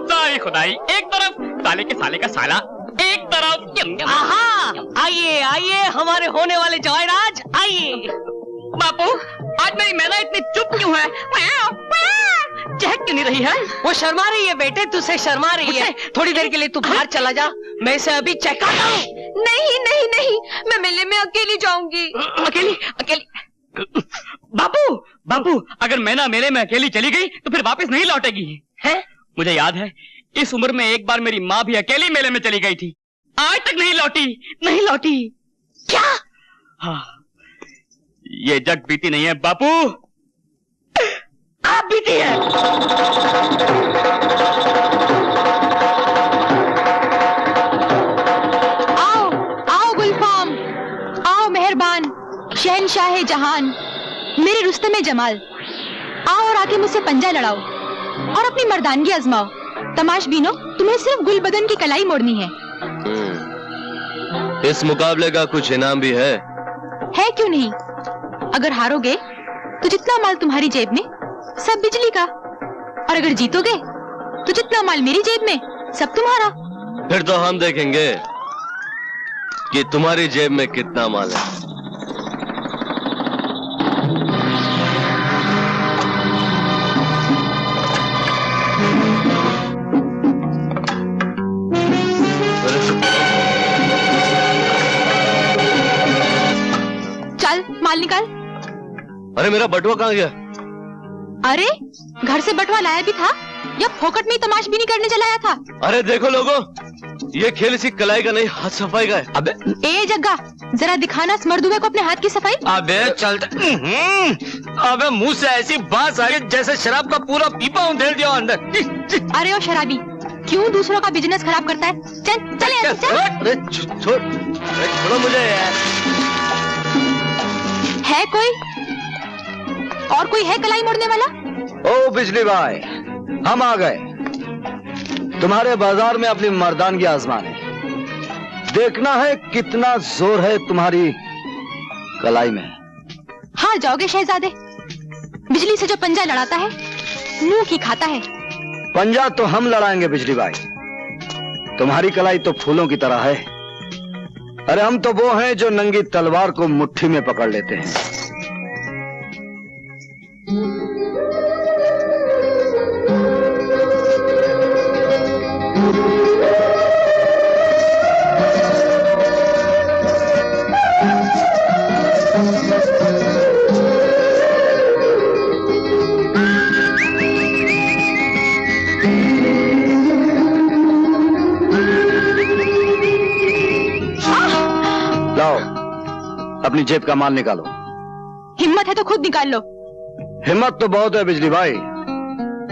सारी खुदाई, एक तरफ साले के साले का साला, एक तरफ। आहा, आइए आइए हमारे होने वाले जवाईराज, आइए। बापू, आज मेरी मैना इतनी चुप क्यों है? चहक क्यों नहीं रही है? वो शर्मा रही है बेटे, तुझसे शर्मा रही है। थोड़ी देर के लिए तू बाहर चला जा, मैं इसे अभी चहकाता हूँ। नहीं नहीं नहीं, मैं मेले में अकेली जाऊंगी। अकेली? बापू, बापू, अगर मैना मेले में अकेली चली गई तो फिर वापस नहीं लौटेगी। है? मुझे याद है, इस उम्र में एक बार मेरी माँ भी अकेली मेले में चली गई थी, आज तक नहीं लौटी। क्या? हाँ, ये जग बीती नहीं है बापू, आप बीती है। आओ गुलफाम, आओ मेहरबान, शहनशाह जहान, मेरे रुस्तमे जमाल, आओ और आके मुझसे पंजा लड़ाओ और अपनी मर्दानगी आजमाओ। तमाशबीनो, तुम्हें सिर्फ गुल बदन की कलाई मोड़नी है। इस मुकाबले का कुछ इनाम भी है क्यों नहीं? अगर हारोगे तो जितना माल तुम्हारी जेब में सब बिजली का, और अगर जीतोगे तो जितना माल मेरी जेब में सब तुम्हारा। फिर तो हम देखेंगे कि तुम्हारी जेब में कितना माल है। चल माल निकाल। अरे मेरा बटुआ कहाँ गया? अरे घर से बटुआ लाया भी था या फोकट में ही तमाशबीनी करने चलाया था? अरे देखो लोगों, ये खेल इसी कलाई का नहीं, हाथ सफाई का है। अबे ए जग्गा, जरा दिखाना इस मर्दुए को अपने हाथ की सफाई। अबे चलता। अबे मुंह से ऐसी बात आ रही जैसे शराब का पूरा पीपा उधेड़ दिया अंदर। अरे ओ शराबी, क्यों दूसरों का बिजनेस खराब करता है? चल यहाँ से, चल। अरे छोड़ो मुझे यार। है कोई और कोई है कलाई मोड़ने वाला? ओ बिजली भाई, हम आ गए तुम्हारे बाजार में अपनी मर्दानगी आजमाने। देखना है कितना जोर है तुम्हारी कलाई में। हार जाओगे शहजादे, बिजली से जो पंजा लड़ाता है मुंह की खाता है। पंजा तो हम लड़ाएंगे बिजली भाई, तुम्हारी कलाई तो फूलों की तरह है। अरे हम तो वो हैं जो नंगी तलवार को मुट्ठी में पकड़ लेते हैं। अपनी जेब का माल निकालो। हिम्मत है तो खुद निकाल लो। हिम्मत तो बहुत है बिजली भाई,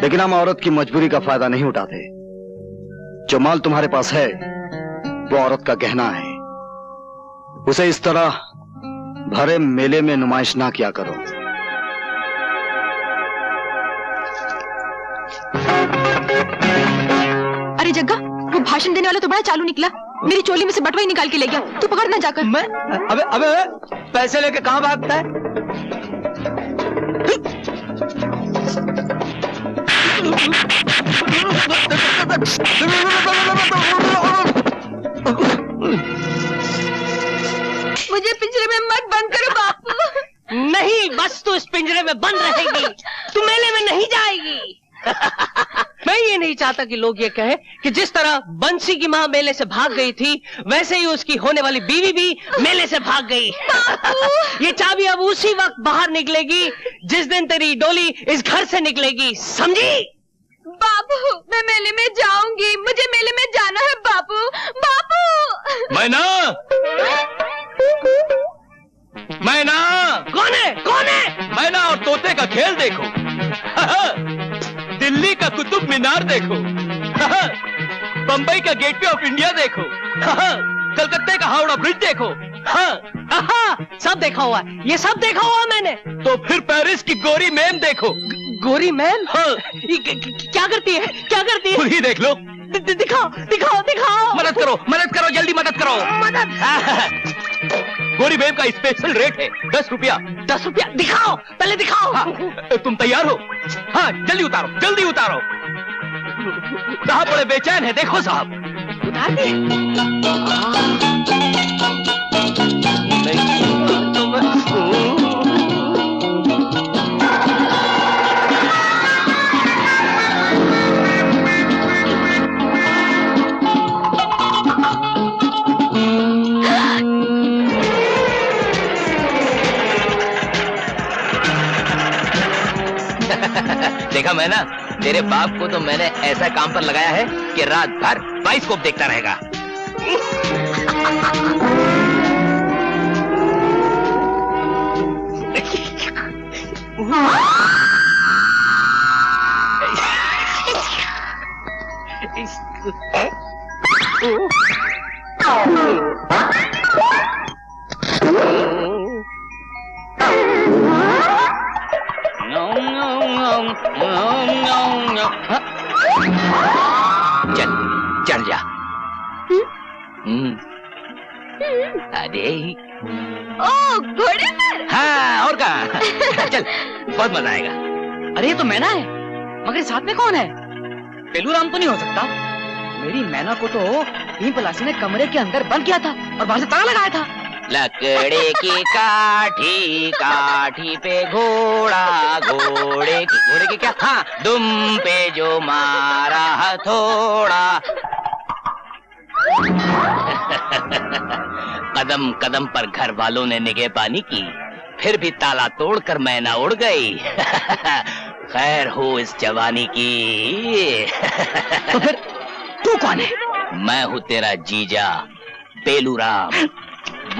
लेकिन हम औरत की मजबूरी का फायदा नहीं उठाते। जो माल तुम्हारे पास है वो औरत का गहना है, उसे इस तरह भरे मेले में नुमाइश ना किया करो। अरे जग्गा, वो भाषण देने वाला तो बड़ा चालू निकला, मेरी चोली में से बटुआ ही निकाल के ले गया। तू पकड़ ना जाकर। मैं अबे पैसे लेके कहां भागता है? मुझे पिंजरे में मत बंद करो बापू। नहीं, बस तू इस पिंजरे में बंद रहेगी, तू मेले में नहीं जाएगी। मैं ये नहीं चाहता कि लोग ये कहें कि जिस तरह बंसी की माँ मेले से भाग गई थी, वैसे ही उसकी होने वाली बीवी भी मेले से भाग गई। ये चाबी अब उसी वक्त बाहर निकलेगी जिस दिन तेरी डोली इस घर से निकलेगी, समझी? बाबू, मैं मेले में जाऊंगी, मुझे मेले में जाना है बाबू। बाबू मैना, कौन है? मैना और तोते का खेल देखो। दिल्ली का कुतुब मीनार देखो। बंबई का गेटवे ऑफ इंडिया देखो। कलकत्ते का हावड़ा ब्रिज देखो। हाँ, सब देखा हुआ है, ये सब देखा हुआ है मैंने। तो फिर पेरिस की गोरी मैम देखो। गोरी मैम? हाँ। क्या करती है, क्या करती है? खुद ही देख लो। दिखाओ दिखाओ दिखाओ। मदद करो, मदद करो, जल्दी मदद करो। मदद। गोरी मैम का स्पेशल रेट है 10 रुपया। 10 रुपया? दिखाओ, पहले दिखाओ। हाँ, तुम तैयार हो? हाँ, जल्दी उतारो, जल्दी उतारो। साहब बड़े बेचैन है, देखो साहब। उतार दे। देखा मैं ना, तेरे बाप को तो मैंने ऐसा काम पर लगाया है कि रात भर बाइस्कोप देखता रहेगा। चल चढ़ जा। अरे ओ घोड़े पर? हाँ, और कहाँ? चल, बहुत मजा आएगा। अरे ये तो मैना है, मगर साथ में कौन है? पेलूराम तो नहीं हो सकता। मेरी मैना को तो भीम पलासी ने कमरे के अंदर बंद किया था और बाहर से ताला लगाया था। लकड़े की काठी, काठी पे घोड़ा, घोड़े की क्या? हाँ, दुम पे जो मारा हथौड़ा। कदम कदम पर घर वालों ने निगाह पानी की, फिर भी ताला तोड़कर मैना उड़ गई। खैर हो इस जवानी की। तो फिर तू कौन है? मैं हूँ तेरा जीजा पेलूराम,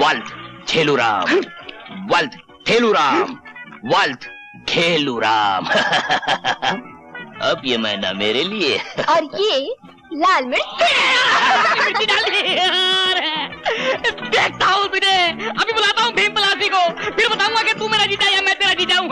वल्द छेलूराम, वल्द ठेलूराम, वल्द खेलूराम। अब ये मैना मेरे लिए। और ये लाल मिर्च। देखता हूँ तुझे, अभी बुलाता हूँ भीम पलासी को, फिर बताऊंगा कि तू मेरा जीजा या मैं तेरा जीजा हूँ।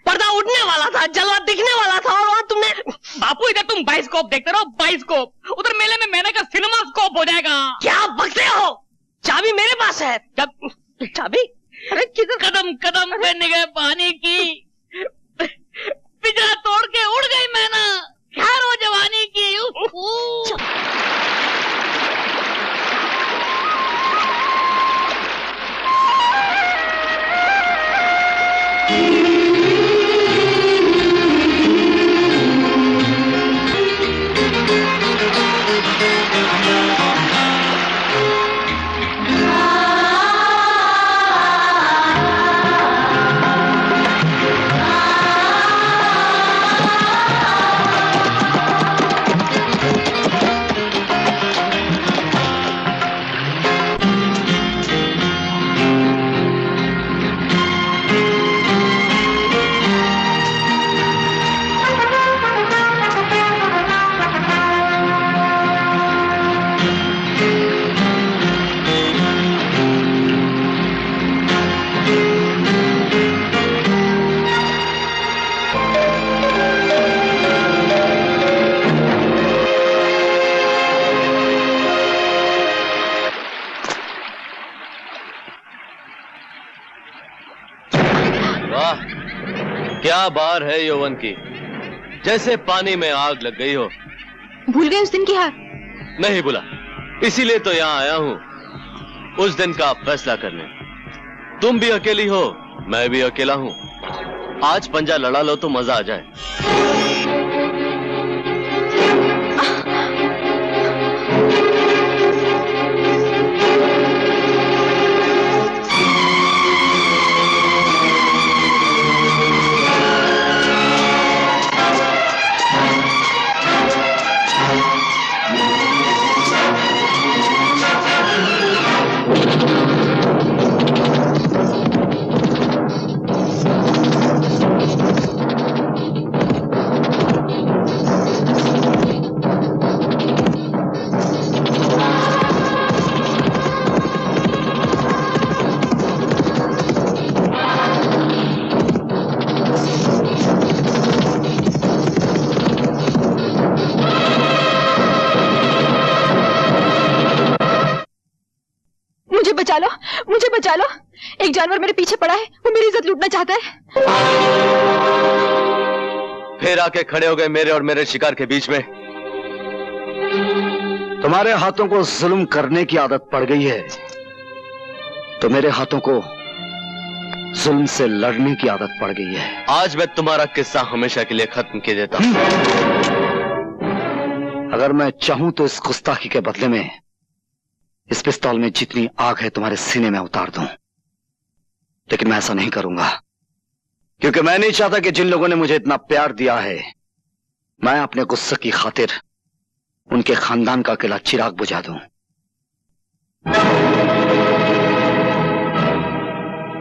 पर्दा उठने वाला था, जलवा दिखने वाला था, और वहां तुमने। बापू इधर तुम बाइस्कोप देखते रहो, बाइस्कोप। उधर मेले में मैंने का सिनेमा स्कोप हो जाएगा। क्या बकते हो? चाबी मेरे पास है। चाबी? अरे किधर? कदम कदम पे निगाह पानी की, पिंजरा तोड़ के उड़ गई मैना। खैर वो जवानी की। वाह, क्या बार है यौवन की, जैसे पानी में आग लग गई हो। भूल गए उस दिन की हार? नहीं भूला, इसीलिए तो यहाँ आया हूँ उस दिन का फैसला करने। तुम भी अकेली हो, मैं भी अकेला हूँ। आज पंजा लड़ा लो तो मजा आ जाए। मुझे बचा लो। एक जानवर मेरे पीछे पड़ा है, वो मेरी इज्जत लूटना चाहता है। फिर आके खड़े हो गए मेरे और मेरे शिकार के बीच में। तुम्हारे हाथों को जुल्म करने की आदत पड़ गई है, तो मेरे हाथों को जुल्म से लड़ने की आदत पड़ गई है। आज मैं तुम्हारा किस्सा हमेशा के लिए खत्म कर देता हूं। अगर मैं चाहूं तो इस गुस्ताखी के बदले में इस पिस्तौल में जितनी आग है तुम्हारे सीने में उतार दूं, लेकिन मैं ऐसा नहीं करूंगा, क्योंकि मैं नहीं चाहता कि जिन लोगों ने मुझे इतना प्यार दिया है, मैं अपने गुस्से की खातिर उनके खानदान का अकेला चिराग बुझा दूं।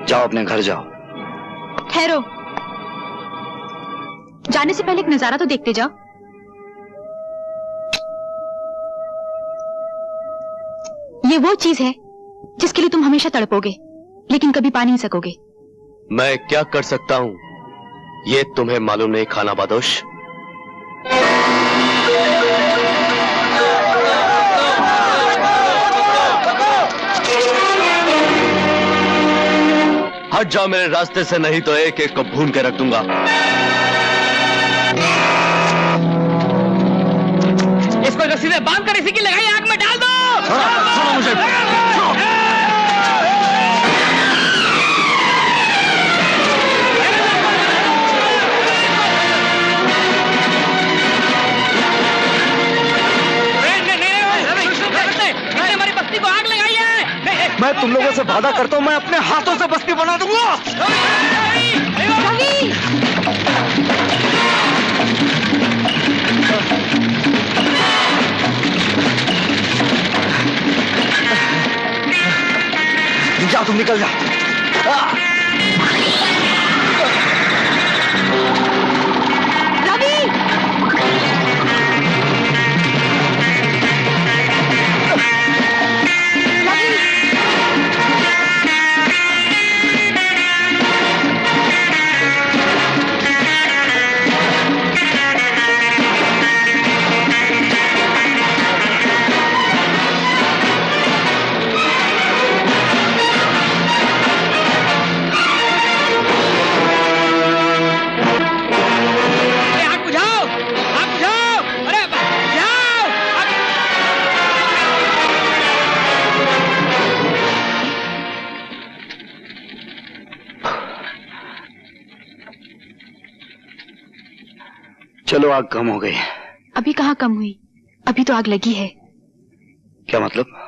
जाओ, अपने घर जाओ। ठहरो, जाने से पहले एक नजारा तो देखते जाओ। ये वो चीज है जिसके लिए तुम हमेशा तड़पोगे, लेकिन कभी पा नहीं सकोगे। मैं क्या कर सकता हूं ये तुम्हें मालूम नहीं, खाना बादोश। हट जाओ मेरे रास्ते से, नहीं तो एक एक को भून के रख दूंगा। इसको रस्सी से बांध कर इसी की लगाई आग में डाल दो। सुनो मुझे, हमारी बस्ती को आग लगाई है। मैं तुम लोगों से वादा करता हूं, मैं अपने हाथों से बस्ती बना दूंगा। जा, तुम निकल जा। रवि! चलो, आग कम हो गई। अभी कहाँ कम हुई, अभी तो आग लगी है। क्या मतलब?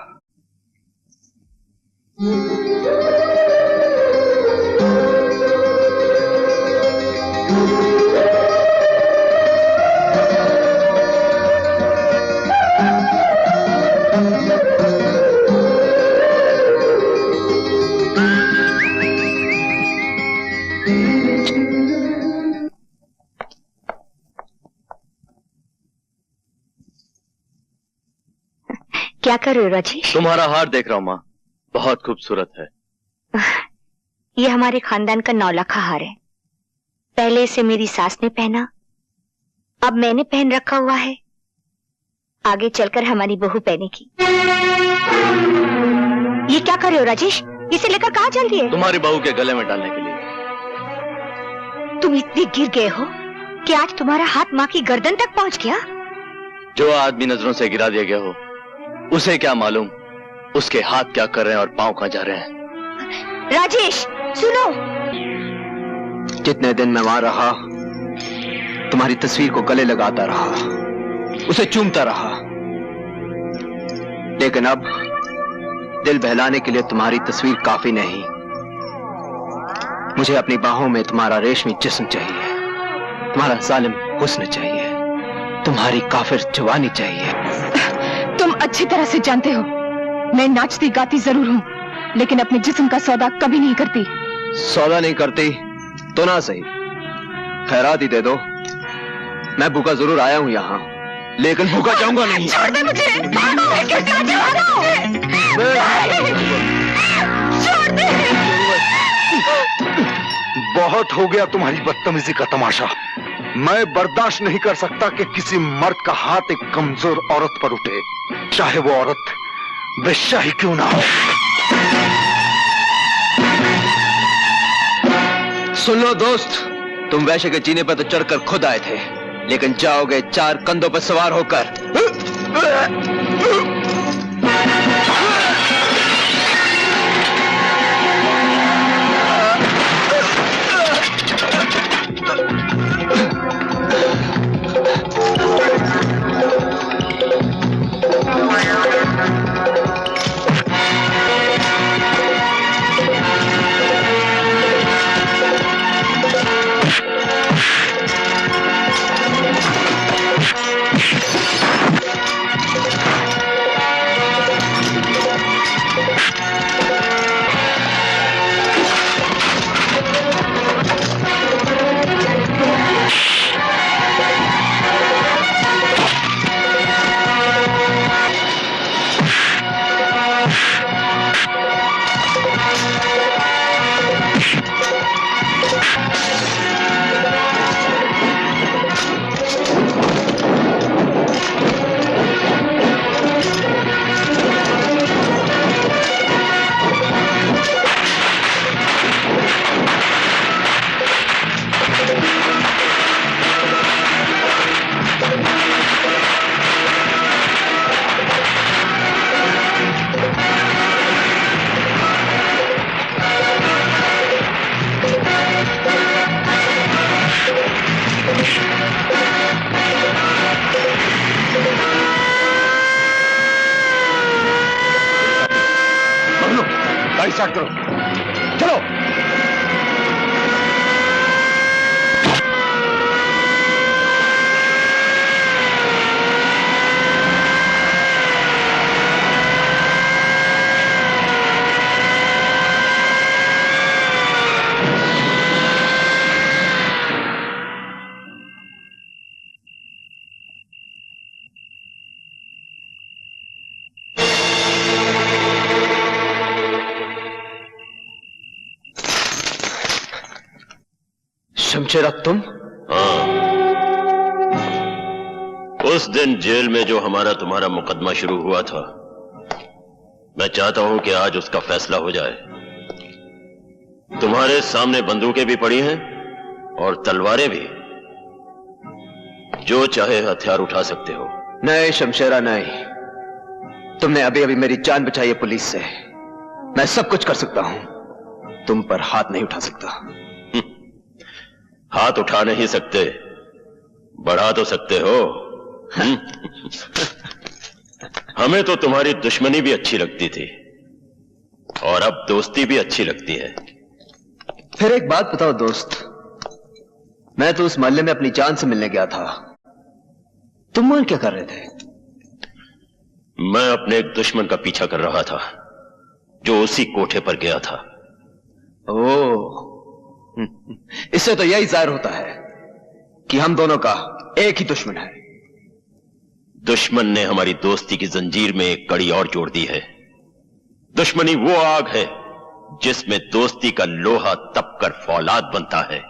क्या कर रहे हो राजेश? तुम्हारा हार देख रहा हूं माँ, बहुत खूबसूरत है। ये हमारे खानदान का 9 लाखा हार है। पहले इसे मेरी सास ने पहना, अब मैंने पहन रखा हुआ है, आगे चलकर हमारी बहू पहनेगी। ये क्या कर रहे हो राजेश? इसे लेकर कहाँ चल रही है? तुम्हारी बहू के गले में डालने के लिए। तुम इतने गिर गए हो कि आज तुम्हारा हाथ माँ की गर्दन तक पहुंच गया। जो आदमी नजरों से गिरा दिया गया हो, उसे क्या मालूम उसके हाथ क्या कर रहे हैं और पांव कहां जा रहे हैं। राजेश सुनो। जितने दिन मैं वहां रहा, तुम्हारी तस्वीर को गले लगाता रहा, उसे चूमता रहा, लेकिन अब दिल बहलाने के लिए तुम्हारी तस्वीर काफी नहीं। मुझे अपनी बाहों में तुम्हारा रेशमी जिस्म चाहिए, तुम्हारा जालिम हुस्न चाहिए, तुम्हारी काफिर जवानी चाहिए। तुम अच्छी तरह से जानते हो मैं नाचती गाती जरूर हूँ, लेकिन अपने जिस्म का सौदा कभी नहीं करती। सौदा नहीं करती तो ना सही, खैरात ही दे दो। मैं भूखा जरूर आया हूँ यहाँ, लेकिन भूखा जाऊंगा नहीं। छोड़ दे मुझे, छोड़ दे। बहुत हो गया तुम्हारी बदतमीजी का तमाशा। मैं बर्दाश्त नहीं कर सकता कि किसी मर्द का हाथ एक कमजोर औरत पर उठे, चाहे वो औरत वेश्या ही क्यों ना हो। सुन लो दोस्त, तुम वैश्य के जीने पर तो चढ़कर खुद आए थे, लेकिन जाओगे 4 कंधों पर सवार होकर। स्टार्ट करो, चलो। शमशेरा तुम? हाँ, उस दिन जेल में जो हमारा तुम्हारा मुकदमा शुरू हुआ था, मैं चाहता हूं कि आज उसका फैसला हो जाए। तुम्हारे सामने बंदूकें भी पड़ी हैं और तलवारें भी, जो चाहे हथियार उठा सकते हो। नहीं शमशेरा नहीं, तुमने अभी अभी मेरी जान बचाई है पुलिस से। मैं सब कुछ कर सकता हूं, तुम पर हाथ नहीं उठा सकता। हाथ उठा नहीं सकते, बढ़ा तो सकते हो। हमें तो तुम्हारी दुश्मनी भी अच्छी लगती थी और अब दोस्ती भी अच्छी लगती है। फिर एक बात बताओ दोस्त, मैं तो उस मोहल्ले में अपनी जान से मिलने गया था, तुम वहां क्या कर रहे थे? मैं अपने एक दुश्मन का पीछा कर रहा था जो उसी कोठे पर गया था। ओह, इससे तो यही जाहिर होता है कि हम दोनों का एक ही दुश्मन है। दुश्मन ने हमारी दोस्ती की जंजीर में एक कड़ी और जोड़ दी है। दुश्मनी वो आग है जिसमें दोस्ती का लोहा तपकर फौलाद बनता है।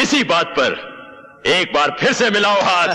इसी बात पर एक बार फिर से मिलाओ हाथ।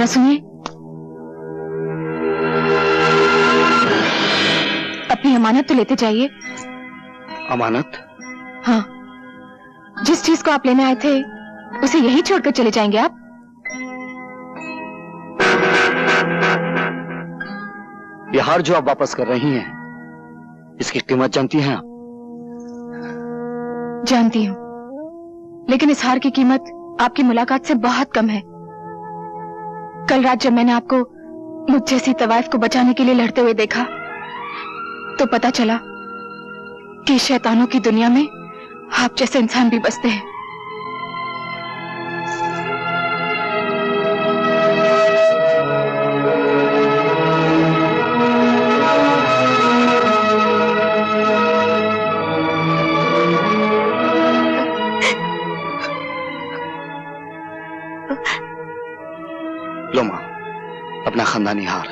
सुनिए, अपनी अमानत तो लेते जाइए। अमानत? हाँ, जिस चीज को आप लेने आए थे उसे यही छोड़कर चले जाएंगे आप? ये हार जो आप वापस कर रही हैं, इसकी कीमत जानती हैं आप? जानती हूँ, लेकिन इस हार की कीमत आपकी मुलाकात से बहुत कम है। कल रात जब मैंने आपको मुझ जैसी तवाइफ को बचाने के लिए लड़ते हुए देखा तो पता चला कि शैतानों की दुनिया में आप जैसे इंसान भी बसते हैं। लो मां, अपना खानदानी हार।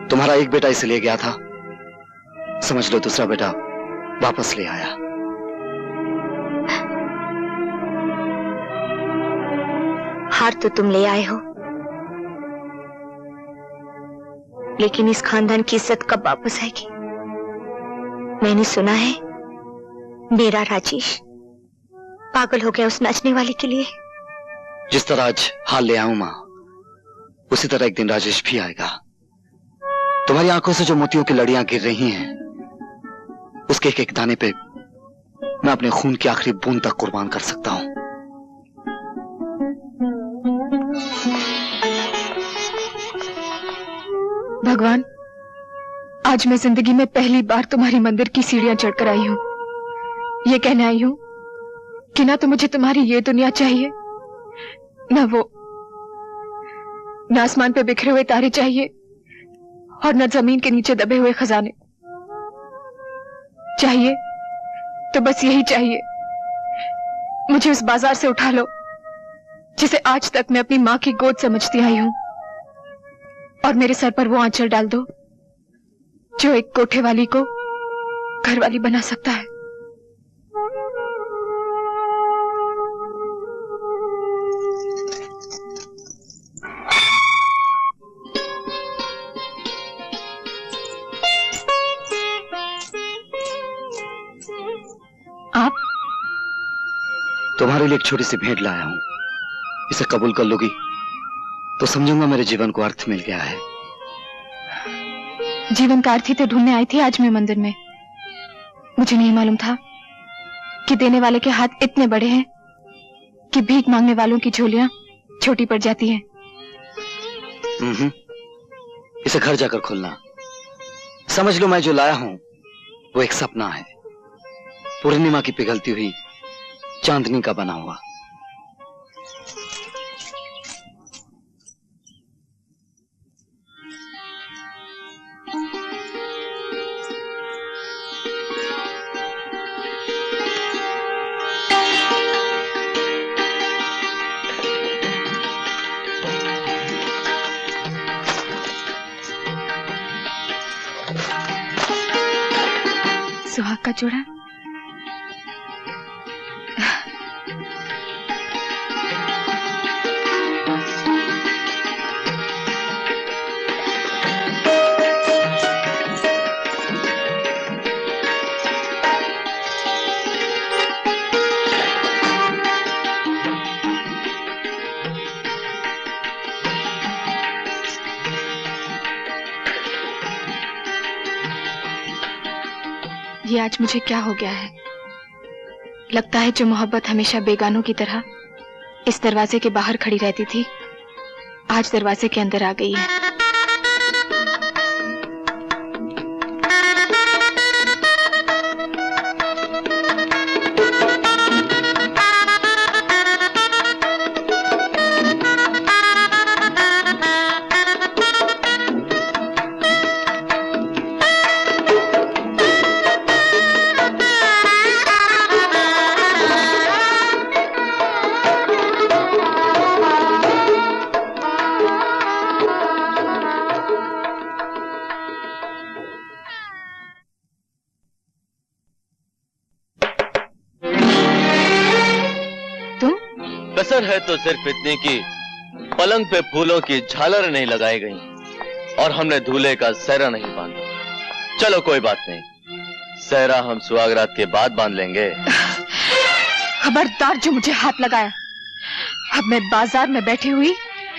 तुम्हारा एक बेटा इसे ले गया था, समझ लो दूसरा बेटा वापस ले आया। हार तो तुम ले आए हो, लेकिन इस खानदान की इज्जत कब वापस आएगी? मैंने सुना है मेरा राजेश पागल हो गया उस नाचने वाले के लिए। जिस तरह आज हाल ले आऊं मां, उसी तरह एक दिन राजेश भी आएगा। तुम्हारी आंखों से जो मोतियों की लड़ियां गिर रही हैं, उसके एक एक दाने पे मैं अपने खून की आखिरी बूंद तक कुर्बान कर सकता हूं। भगवान, आज मैं जिंदगी में पहली बार तुम्हारी मंदिर की सीढ़ियां चढ़कर आई हूं। ये कहने आई हूं कि ना तो मुझे तुम्हारी ये दुनिया चाहिए, ना वो, ना आसमान पे बिखरे हुए तारे चाहिए और न जमीन के नीचे दबे हुए खजाने। चाहिए तो बस यही चाहिए, मुझे उस बाजार से उठा लो जिसे आज तक मैं अपनी मां की गोद समझती आई हूं, और मेरे सर पर वो आंचल डाल दो जो एक कोठे वाली को घरवाली बना सकता है। आप? तुम्हारे लिए एक छोटी सी भेंट लाया हूं, इसे कबूल कर लोगी तो समझूंगा मेरे जीवन को अर्थ मिल गया है। जीवन का अर्थ ही तो ढूंढने आई थी आज मैं मंदिर में। मुझे नहीं मालूम था कि देने वाले के हाथ इतने बड़े हैं कि भीख मांगने वालों की झोलियां छोटी पड़ जाती हैं। इसे घर जाकर खोलना। समझ लो मैं जो लाया हूं वो एक सपना है, पूर्णिमा की पिघलती हुई चांदनी का बना हुआ। सुहाग का जोड़ा। ये आज मुझे क्या हो गया है? लगता है जो मोहब्बत हमेशा बेगानों की तरह इस दरवाजे के बाहर खड़ी रहती थी, आज दरवाजे के अंदर आ गई है। कसर है तो सिर्फ इतनी की पलंग पे फूलों की झालर नहीं लगाई गई और हमने दूल्हे का सहरा नहीं बांधा। चलो कोई बात नहीं, सहरा हम सुहागरात के बाद बांध लेंगे। खबरदार जो मुझे हाथ लगाया। अब मैं बाजार में बैठी हुई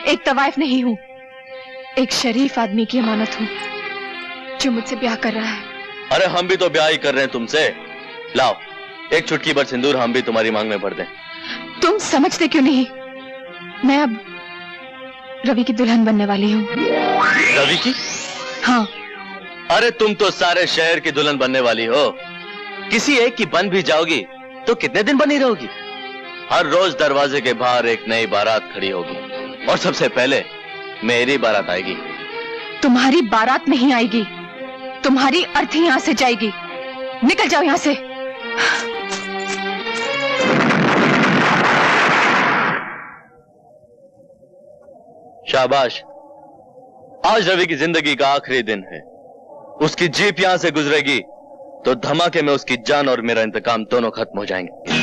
एक तवाइफ नहीं हूँ, एक शरीफ आदमी की अमानत हूँ जो मुझसे ब्याह कर रहा है। अरे हम भी तो ब्याह ही कर रहे हैं तुमसे। लाओ एक चुटकी भर सिंदूर हम भी तुम्हारी मांग में भर दें। तुम समझते क्यों नहीं? मैं अब रवि की दुल्हन बनने वाली हूँ। रवि की? हाँ। अरे तुम तो सारे शहर की दुल्हन बनने वाली हो। किसी एक की बन भी जाओगी तो कितने दिन बनी रहोगी? हर रोज दरवाजे के बाहर एक नई बारात खड़ी होगी और सबसे पहले मेरी बारात आएगी। तुम्हारी बारात नहीं आएगी, तुम्हारी अर्थी यहां से जाएगी। निकल जाओ यहां से। शाबाश, आज रवि की जिंदगी का आखिरी दिन है। उसकी जीप यहां से गुजरेगी तो धमाके में उसकी जान और मेरा इंतकाम दोनों खत्म हो जाएंगे।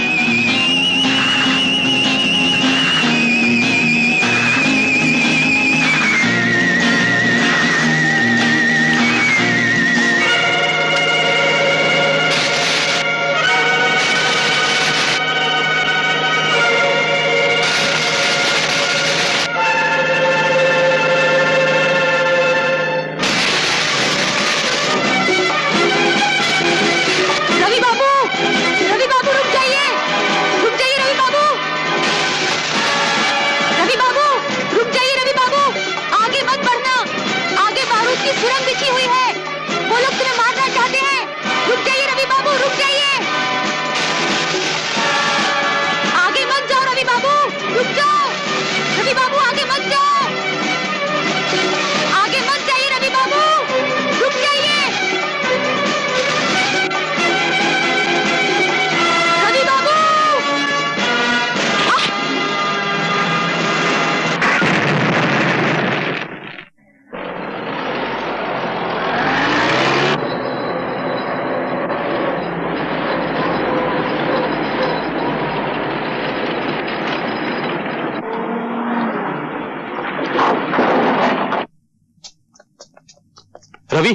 रवि,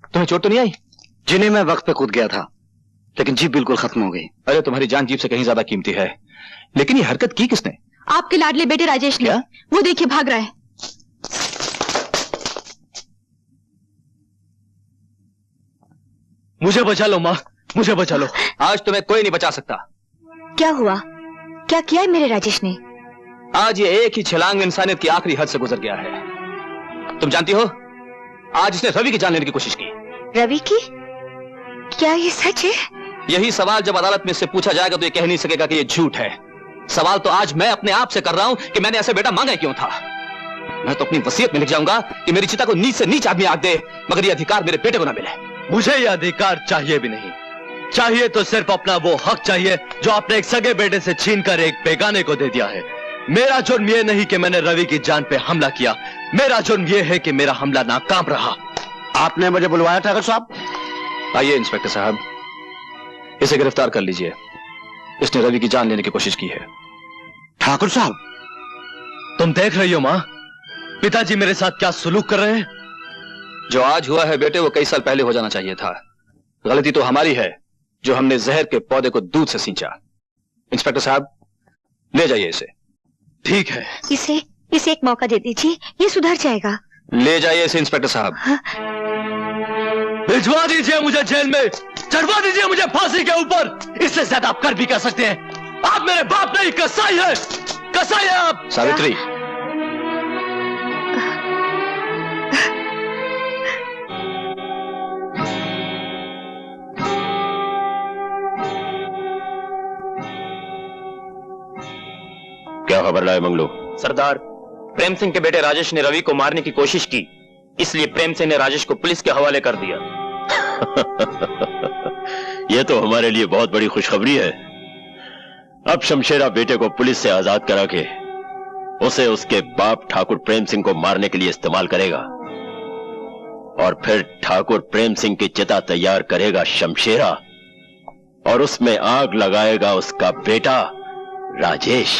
तुम्हें चोट तो नहीं आई? जिन्हें मैं वक्त पे कूद गया था, लेकिन जीप बिल्कुल खत्म हो गई। अरे तुम्हारी जान जीप से कहीं ज्यादा कीमती है। लेकिन ये हरकत की किसने? आपके लाडले बेटे राजेश ने। वो देखिए भाग रहा है। मुझे बचा लो माँ, मुझे बचा लो। आज तुम्हें कोई नहीं बचा सकता। क्या हुआ? क्या किया है मेरे राजेश ने? आज ये एक ही छलांग इंसानियत की आखिरी हद से गुजर गया है। तुम जानती हो, आज इसने रवि की जान लेने की कोशिश की। रवि की? क्या ये सच है? यही सवाल जब अदालत में इससे पूछा जाएगा तो ये कह नहीं सकेगा कि ये झूठ है। सवाल तो आज मैं अपने आप से कर रहा हूं कि मैंने ऐसे बेटा मांगा क्यों था। मैं तो अपनी वसीयत में लिख जाऊंगा कि मेरी चिता को नीच से नीच आदमी आग दे, मगर ये अधिकार मेरे बेटे को ना मिले। मुझे ये अधिकार चाहिए भी नहीं। चाहिए तो सिर्फ अपना वो हक चाहिए जो आपने एक सगे बेटे से छीनकर एक बेगाने को दे दिया है। मेरा जुर्म ये नहीं कि मैंने रवि की जान पे हमला किया, मेरा जुर्म ये है कि मेरा हमला नाकाम रहा। आपने मुझे बुलवाया ठाकुर साहब? आइए इंस्पेक्टर साहब, इसे गिरफ्तार कर लीजिए। इसने रवि की जान लेने की कोशिश की है। ठाकुर साहब, तुम देख रही हो माँ, पिताजी मेरे साथ क्या सुलूक कर रहे हैं। जो आज हुआ है बेटे, वो कई साल पहले हो जाना चाहिए था। गलती तो हमारी है जो हमने जहर के पौधे को दूध से सींचा। इंस्पेक्टर साहब, ले जाइए इसे। ठीक है। इसे एक मौका दे दीजिए, ये सुधर जाएगा। ले जाइए इसे इंस्पेक्टर साहब। भिजवा दीजिए मुझे जेल में, चढ़वा दीजिए मुझे फांसी के ऊपर। इससे ज्यादा आप कर भी कर सकते हैं। आप मेरे बाप नहीं, कसाई है, कसाई है आप। सावित्री, क्या खबर लाए मंगलू? सरदार, प्रेम सिंह के बेटे राजेश ने रवि को मारने की कोशिश की, इसलिए प्रेम सिंह ने राजेश को पुलिस के हवाले कर दिया। यह तो हमारे लिए बहुत बड़ी खुशखबरी है। अब शमशेरा बेटे को पुलिस से आजाद करा के उसे उसके बाप ठाकुर प्रेम सिंह को मारने के लिए इस्तेमाल करेगा और फिर ठाकुर प्रेम सिंह की चिता तैयार करेगा शमशेरा और उसमें आग लगाएगा उसका बेटा राजेश।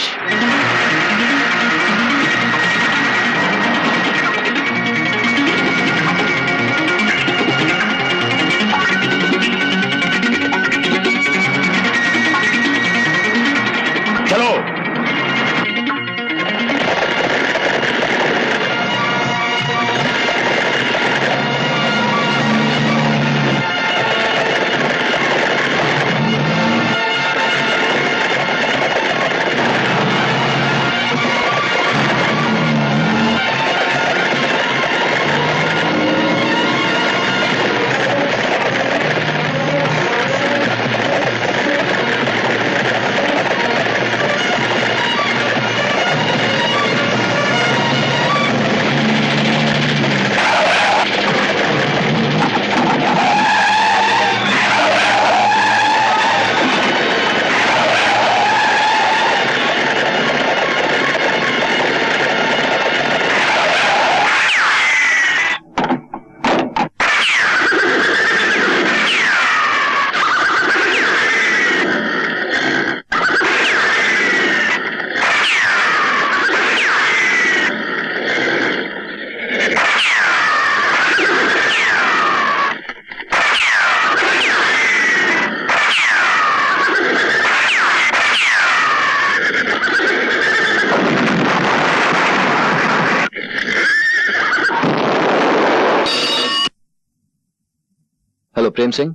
हेलो प्रेम सिंह,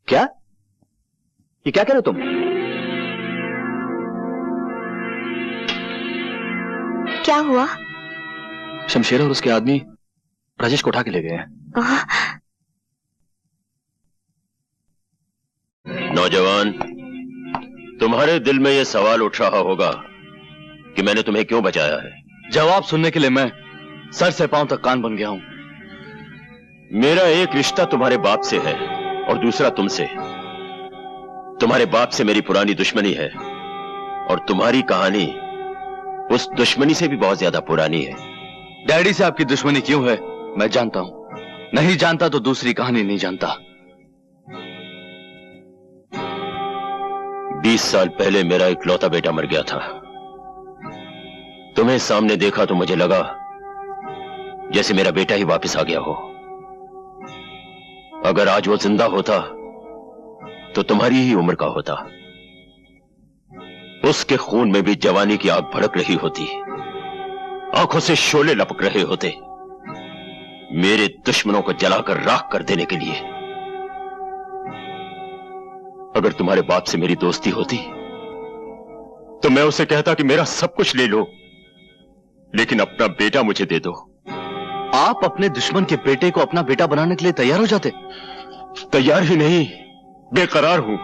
क्या ये क्या कह रहे हो तुम? क्या हुआ? शमशेरा और उसके आदमी राजेश को उठा के ले गए हैं। नौजवान, तुम्हारे दिल में यह सवाल उठ रहा होगा कि मैंने तुम्हें क्यों बचाया है। जवाब सुनने के लिए मैं सर से पांव तक कान बन गया हूं। मेरा एक रिश्ता तुम्हारे बाप से है और दूसरा तुमसे। तुम्हारे बाप से मेरी पुरानी दुश्मनी है और तुम्हारी कहानी उस दुश्मनी से भी बहुत ज्यादा पुरानी है। डैडी से आपकी दुश्मनी क्यों है मैं जानता हूं, नहीं जानता तो दूसरी कहानी नहीं जानता। 20 साल पहले मेरा इकलौता बेटा मर गया था। तुम्हें सामने देखा तो मुझे लगा जैसे मेरा बेटा ही वापस आ गया हो। अगर आज वो जिंदा होता तो तुम्हारी ही उम्र का होता। उसके खून में भी जवानी की आग भड़क रही होती, आंखों से शोले लपक रहे होते, मेरे दुश्मनों को जलाकर राख कर देने के लिए। अगर तुम्हारे बाप से मेरी दोस्ती होती तो मैं उसे कहता कि मेरा सब कुछ ले लो, लेकिन अपना बेटा मुझे दे दो। आप अपने दुश्मन के बेटे को अपना बेटा बनाने के लिए तैयार हो जाते? तैयार ही नहीं, बेकरार हूं।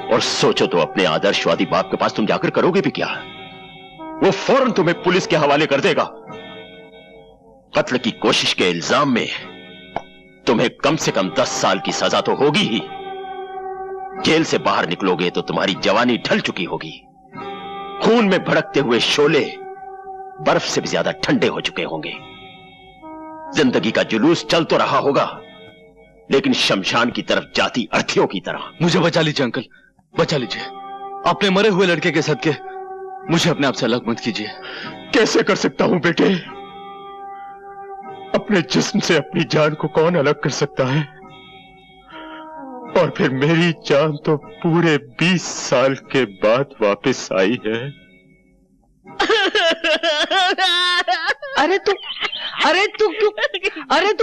और सोचो तो अपने आदर्शवादी बाप के पास तुम जाकर करोगे भी क्या? वो फौरन तुम्हें पुलिस के हवाले कर देगा। कत्ल की कोशिश के इल्जाम में तुम्हें कम से कम 10 साल की सजा तो होगी ही। जेल से बाहर निकलोगे तो तुम्हारी जवानी ढल चुकी होगी। खून में भड़कते हुए शोले बर्फ से भी ज्यादा ठंडे हो चुके होंगे। जिंदगी का जुलूस चल तो रहा होगा, लेकिन शमशान की तरफ जाती अर्थियों की तरह। मुझे बचा लीजिए अंकल, बचा लीजिए। अपने मरे हुए लड़के के सदके मुझे अपने आप से अलग मत कीजिए। कैसे कर सकता हूं बेटे? अपने जिस्म से अपनी जान को कौन अलग कर सकता है? और फिर मेरी जान तो पूरे 20 साल के बाद वापस आई है। अरे तू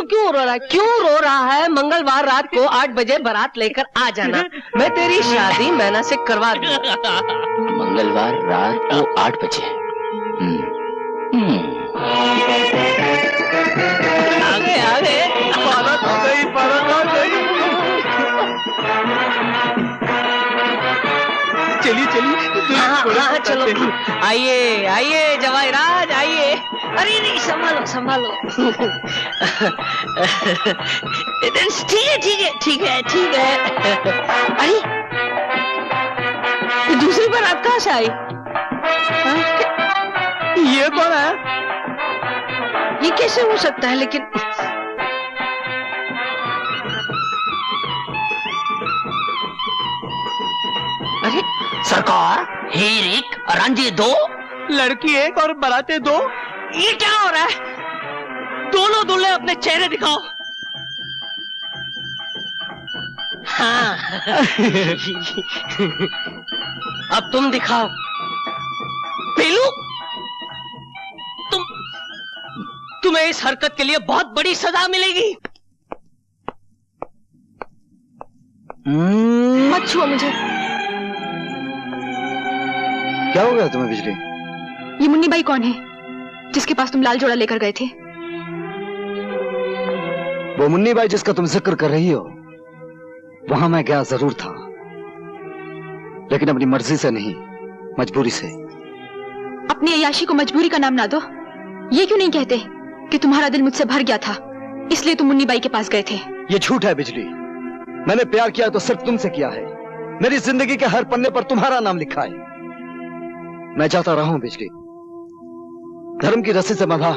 क्यों रो रहा है? क्यों रो रहा है? मंगलवार रात को 8 बजे बारात लेकर आ जाना, मैं तेरी शादी मैना से करवा दूंगा। मंगलवार रात को 8 बजे। आगे बारात आ गई, बारात आ गई। चलिए हाँ चलो, आइए जवाईराज आइए। अरे नहीं, संभालो। ठीक है। अरे दूसरी बारात कहाँ से आई? ये कौन है? ये कैसे हो सकता है? लेकिन अरे सरकार, हीर एक रांझे 2, लड़की 1 और बाराते 2। ये क्या हो रहा है? दोनों दूल्हे अपने चेहरे दिखाओ। हाँ अब तुम दिखाओ। पेलू, तुम्हें इस हरकत के लिए बहुत बड़ी सजा मिलेगी। मत छुओ मुझे। क्या हो गया तुम्हें बिजली? ये मुन्नी बाई कौन है जिसके पास तुम लाल जोड़ा लेकर गए थे? वो मुन्नी बाई जिसका तुम जिक्र कर रही हो, वहां मैं गया जरूर था, लेकिन अपनी मर्जी से नहीं, मजबूरी से। अपनी अय्याशी को मजबूरी का नाम ना दो। ये क्यों नहीं कहते कि तुम्हारा दिल मुझसे भर गया था, इसलिए तुम मुन्नी बाई के पास गए थे? ये झूठ है बिजली। मैंने प्यार किया तो सिर्फ तुमसे किया है। मेरी जिंदगी के हर पन्ने पर तुम्हारा नाम लिखा है। मैं जाता रहा हूं बिजली, धर्म की रस्सी से बंधा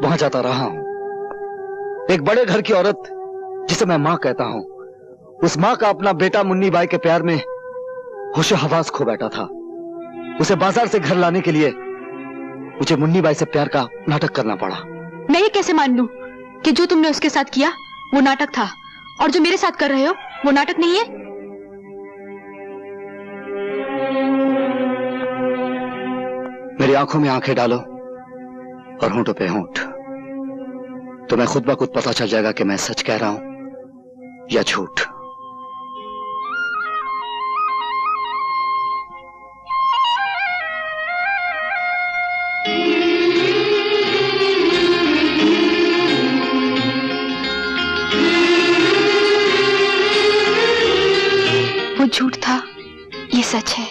वहां जाता रहा हूं। एक बड़े घर की औरत जिसे मैं मां कहता हूं, उस मां का अपना बेटा मुन्नी बाई के प्यार में होशो हवास खो बैठा था। उसे बाजार से घर लाने के लिए मुझे मुन्नी बाई से प्यार का नाटक करना पड़ा। मैं ये कैसे मान लूं कि जो तुमने उसके साथ किया वो नाटक था, और जो मेरे साथ कर रहे हो वो नाटक नहीं है? मेरी आंखों में आंखें डालो और होंठों पे होंठ। तुम्हें खुद ब खुद पता चल जाएगा कि मैं सच कह रहा हूं या झूठ। वो झूठ था, ये सच है।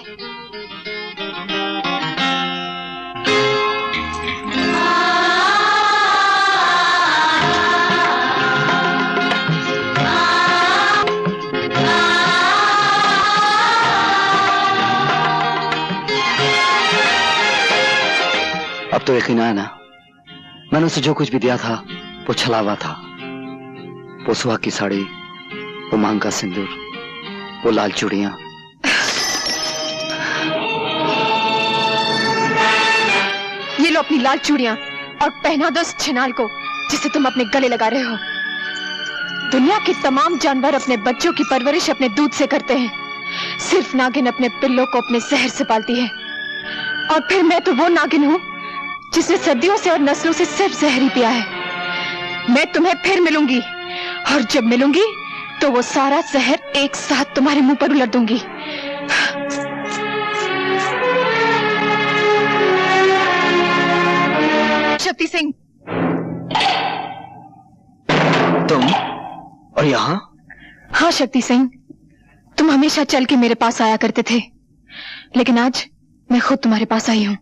अब तो यकीन आया ना, मैंने उसे जो कुछ भी दिया था वो छलावा था। वो सुहाग की साड़ी, वो मांग का सिंदूर, वो लाल चूड़ियां। ये लो अपनी लाल चूड़ियां और पहना दो उस छिनाल को जिसे तुम अपने गले लगा रहे हो। दुनिया के तमाम जानवर अपने बच्चों की परवरिश अपने दूध से करते हैं, सिर्फ नागिन अपने पिल्लों को अपने जहर से पालती है। और फिर मैं तो वो नागिन हूं जिसने सदियों से और नस्लों से सिर्फ जहर ही पिया है। मैं तुम्हें फिर मिलूंगी और जब मिलूंगी तो वो सारा जहर एक साथ तुम्हारे मुंह पर उलट दूंगी। शक्ति सिंह, तुम और यहाँ? हाँ शक्ति सिंह, तुम हमेशा चल के मेरे पास आया करते थे, लेकिन आज मैं खुद तुम्हारे पास आई हूं।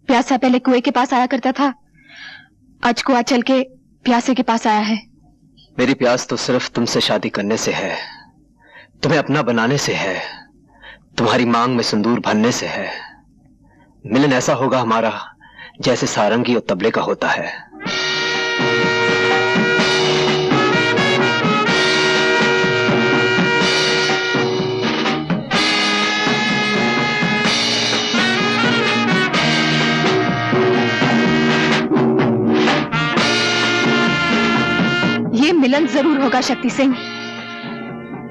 प्यासा पहले कुएं के पास आया करता था, आज कुआं चल के प्यासे के पास आया है। मेरी प्यास तो सिर्फ तुमसे शादी करने से है, तुम्हें अपना बनाने से है, तुम्हारी मांग में सिंदूर भरने से है। मिलन ऐसा होगा हमारा जैसे सारंगी और तबले का होता है। ये मिलन जरूर होगा शक्ति सिंह।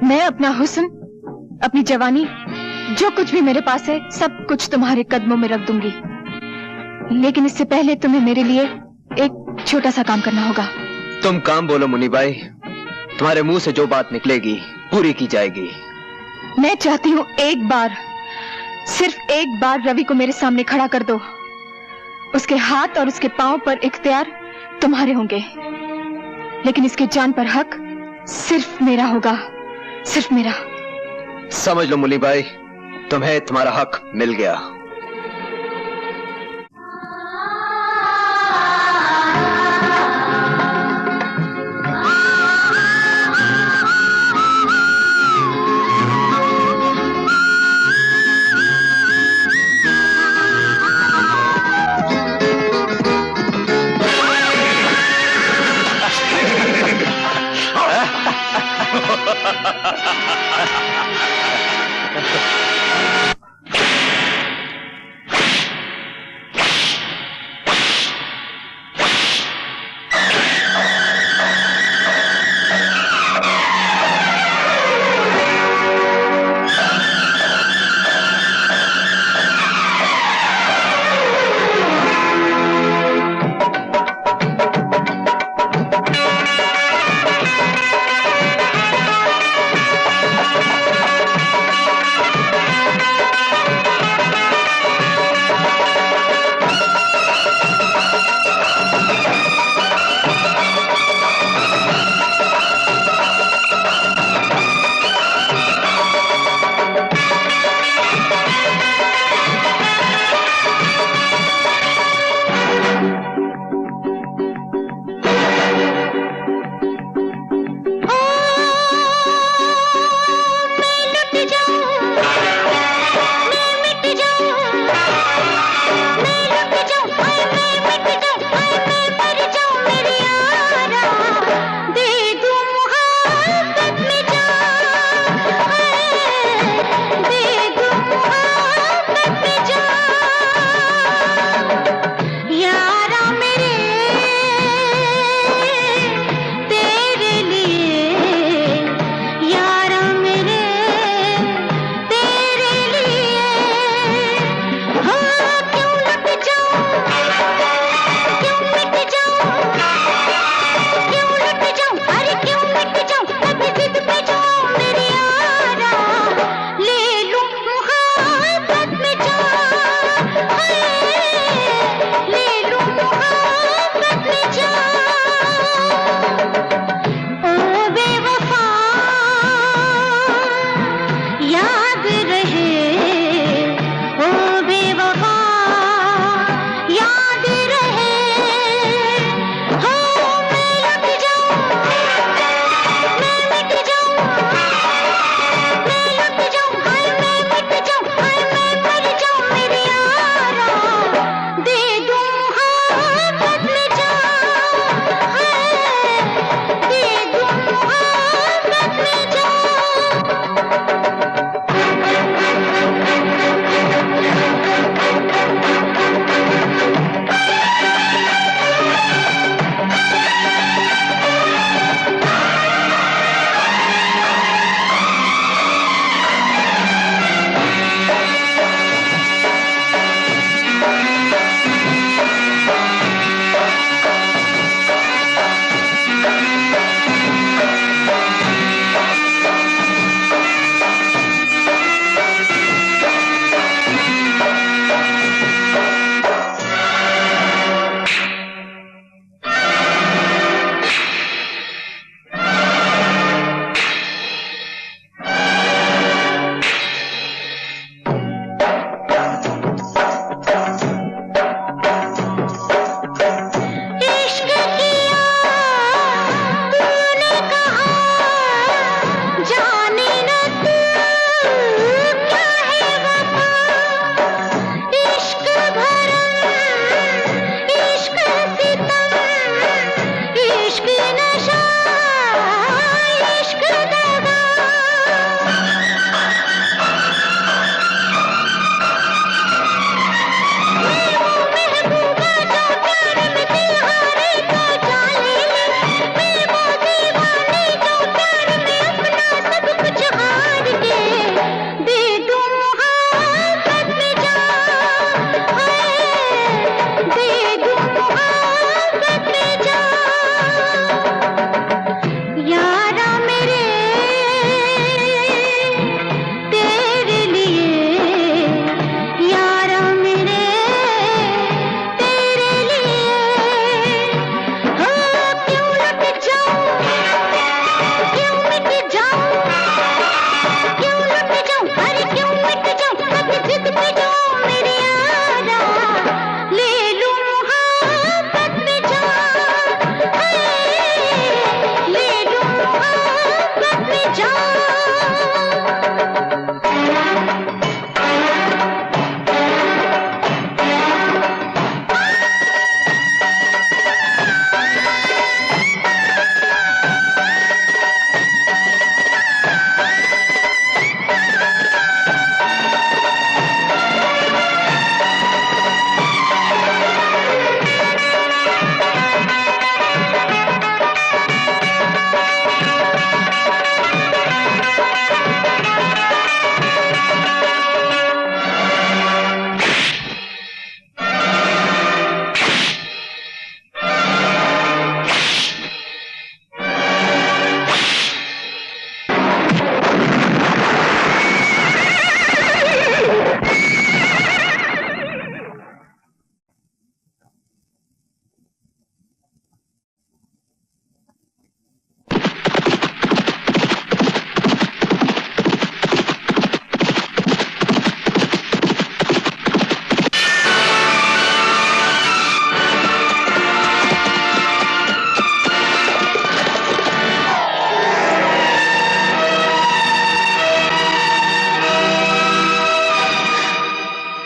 मैं अपना हुस्न, अपनी जवानी, जो कुछ भी मेरे पास है, सब कुछ तुम्हारे कदमों में रख दूंगी। लेकिन इससे पहले तुम्हें मेरे लिए एक छोटा सा काम करना होगा। तुम काम बोलो मुनीबाई, तुम्हारे मुंह से जो बात निकलेगी पूरी की जाएगी। मैं चाहती हूँ एक बार, सिर्फ एक बार रवि को मेरे सामने खड़ा कर दो। उसके हाथ और उसके पांव पर इख्तियार तुम्हारे होंगे, लेकिन इसके जान पर हक सिर्फ मेरा होगा, सिर्फ मेरा। समझ लो मुनीबाई, तुम्हें तुम्हारा हक मिल गया।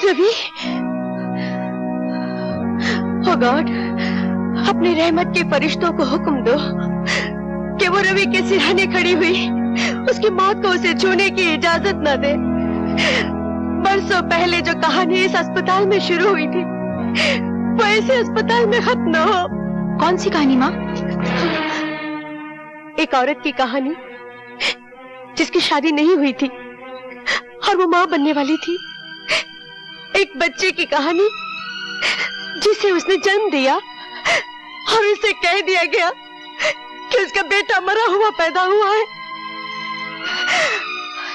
रवि, ओ गॉड, अपनी रहमत के फरिश्तों को हुक्म दो कि वो रवि के सिरहाने खड़ी हुई उसकी मौत को उसे छूने की इजाजत न दे। बरसों पहले जो कहानी इस अस्पताल में शुरू हुई थी वो ऐसे अस्पताल में खत्म न हो। कौन सी कहानी माँ? एक औरत की कहानी जिसकी शादी नहीं हुई थी और वो माँ बनने वाली थी। एक बच्चे की कहानी जिसे उसने जन्म दिया और उसे कह दिया गया कि उसका बेटा मरा हुआ पैदा हुआ है।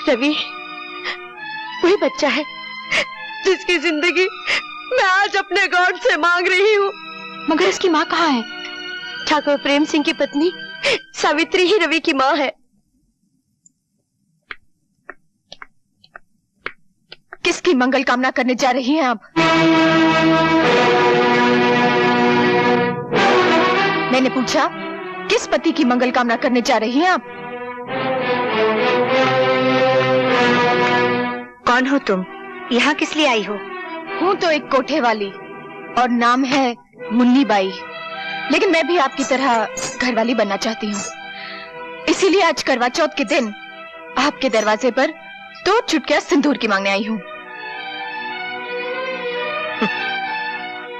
रवि वही बच्चा है जिसकी जिंदगी मैं आज अपने गॉड से मांग रही हूँ। मगर उसकी माँ कहाँ है? ठाकुर प्रेम सिंह की पत्नी सावित्री ही रवि की माँ है। किसकी मंगल कामना करने जा रही हैं आप? मैंने पूछा, किस पति की मंगल कामना करने जा रही हैं आप? कौन हो तुम? यहाँ किस लिए आई हो? हूँ तो एक कोठे वाली और नाम है मुन्नी बाई, लेकिन मैं भी आपकी तरह घरवाली बनना चाहती हूँ। इसीलिए आज करवा चौथ के दिन आपके दरवाजे पर 2 चुटकियां सिंदूर की मांगने आई हूँ।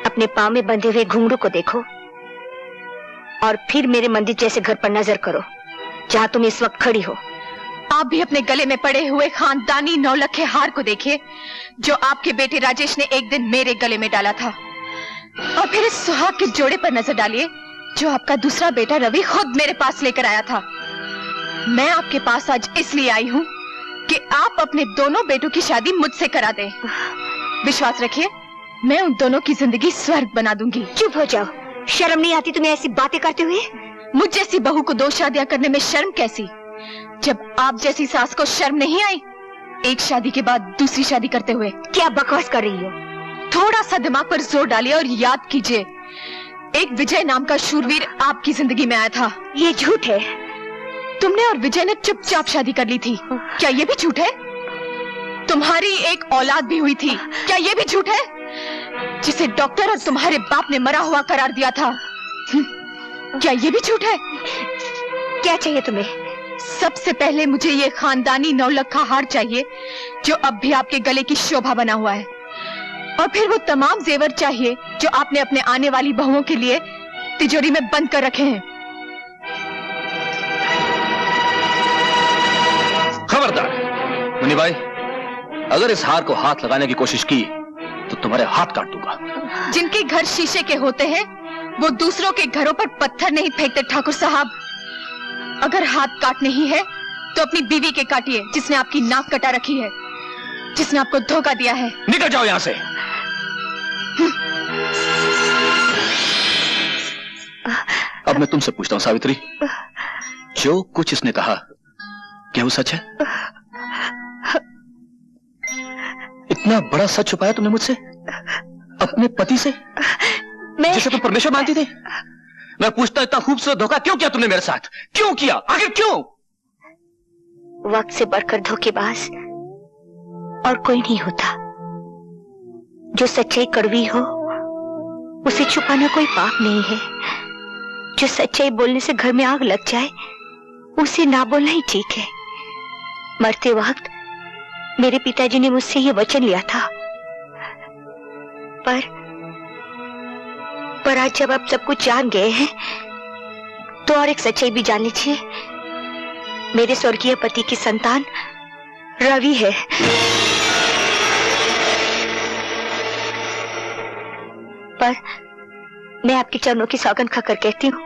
अपने पाँव में बंधे हुए घुंघरू को देखो और फिर मेरे मंदिर जैसे घर पर नजर करो जहाँ तुम इस वक्त खड़ी हो। आप भी अपने गले में पड़े हुए खानदानी 9 लखे हार को देखिए जो आपके बेटे राजेश ने एक दिन मेरे गले में डाला था, और फिर इस सुहाग के जोड़े पर नजर डालिए जो आपका दूसरा बेटा रवि खुद मेरे पास लेकर आया था। मैं आपके पास आज इसलिए आई हूँ कि आप अपने दोनों बेटों की शादी मुझसे करा दें। विश्वास रखिए, मैं उन दोनों की जिंदगी स्वर्ग बना दूंगी। चुप हो जाओ, शर्म नहीं आती तुम्हें ऐसी बातें करते हुए? मुझ जैसी बहू को 2 शादियां करने में शर्म कैसी, जब आप जैसी सास को शर्म नहीं आई एक शादी के बाद दूसरी शादी करते हुए? क्या बकवास कर रही हो? थोड़ा सा दिमाग पर जोर डालिए और याद कीजिए, एक विजय नाम का शूरवीर आपकी जिंदगी में आया था। ये झूठ है। तुमने और विजय ने चुपचाप शादी कर ली थी, क्या ये भी झूठ है? तुम्हारी एक औलाद भी हुई थी, क्या ये भी झूठ है? जिसे डॉक्टर और तुम्हारे बाप ने मरा हुआ करार दिया था, क्या ये भी झूठ है? क्या चाहिए तुम्हें? सबसे पहले मुझे ये खानदानी 9 लखा हार चाहिए जो अब भी आपके गले की शोभा बना हुआ है, और फिर वो तमाम जेवर चाहिए जो आपने अपने आने वाली बहुओं के लिए तिजोरी में बंद कर रखे हैं। खबरदार मुन्नी भाई, अगर इस हार को हाथ लगाने की कोशिश की तो तुम्हारे हाथ काट दूंगा। जिनके घर शीशे के होते हैं वो दूसरों के घरों पर पत्थर नहीं फेंकते ठाकुर साहब। अगर हाथ काटने ही है तो अपनी बीवी के काटिए जिसने आपकी नाक कटा रखी है, जिसने आपको धोखा दिया है। निकल जाओ यहाँ से। अब मैं तुमसे पूछता हूँ सावित्री, जो कुछ इसने कहा क्या वो सच है? इतना बड़ा सच छुपाया तुमने मुझसे, अपने पति से, जिसे तुम परमेश्वर मानती थी? मैं पूछता, इतना खूबसूरत धोखा क्यों किया तुमने मेरे साथ? क्यों किया, आखिर क्यों? वक्त से बढ़कर धोखेबाज और कोई नहीं होता। जो सच्चाई कड़वी हो उसे छुपाना कोई पाप नहीं है। जो सच्चाई बोलने से घर में आग लग जाए उसे ना बोलना ही ठीक है। मरते वक्त मेरे पिताजी ने मुझसे ये वचन लिया था, पर आज जब आप सब कुछ जान गए हैं तो और एक सच्चाई भी जान लीजिए। मेरे स्वर्गीय पति की संतान रवि है। पर मैं आपके चरणों की सौगंध खाकर कहती हूँ,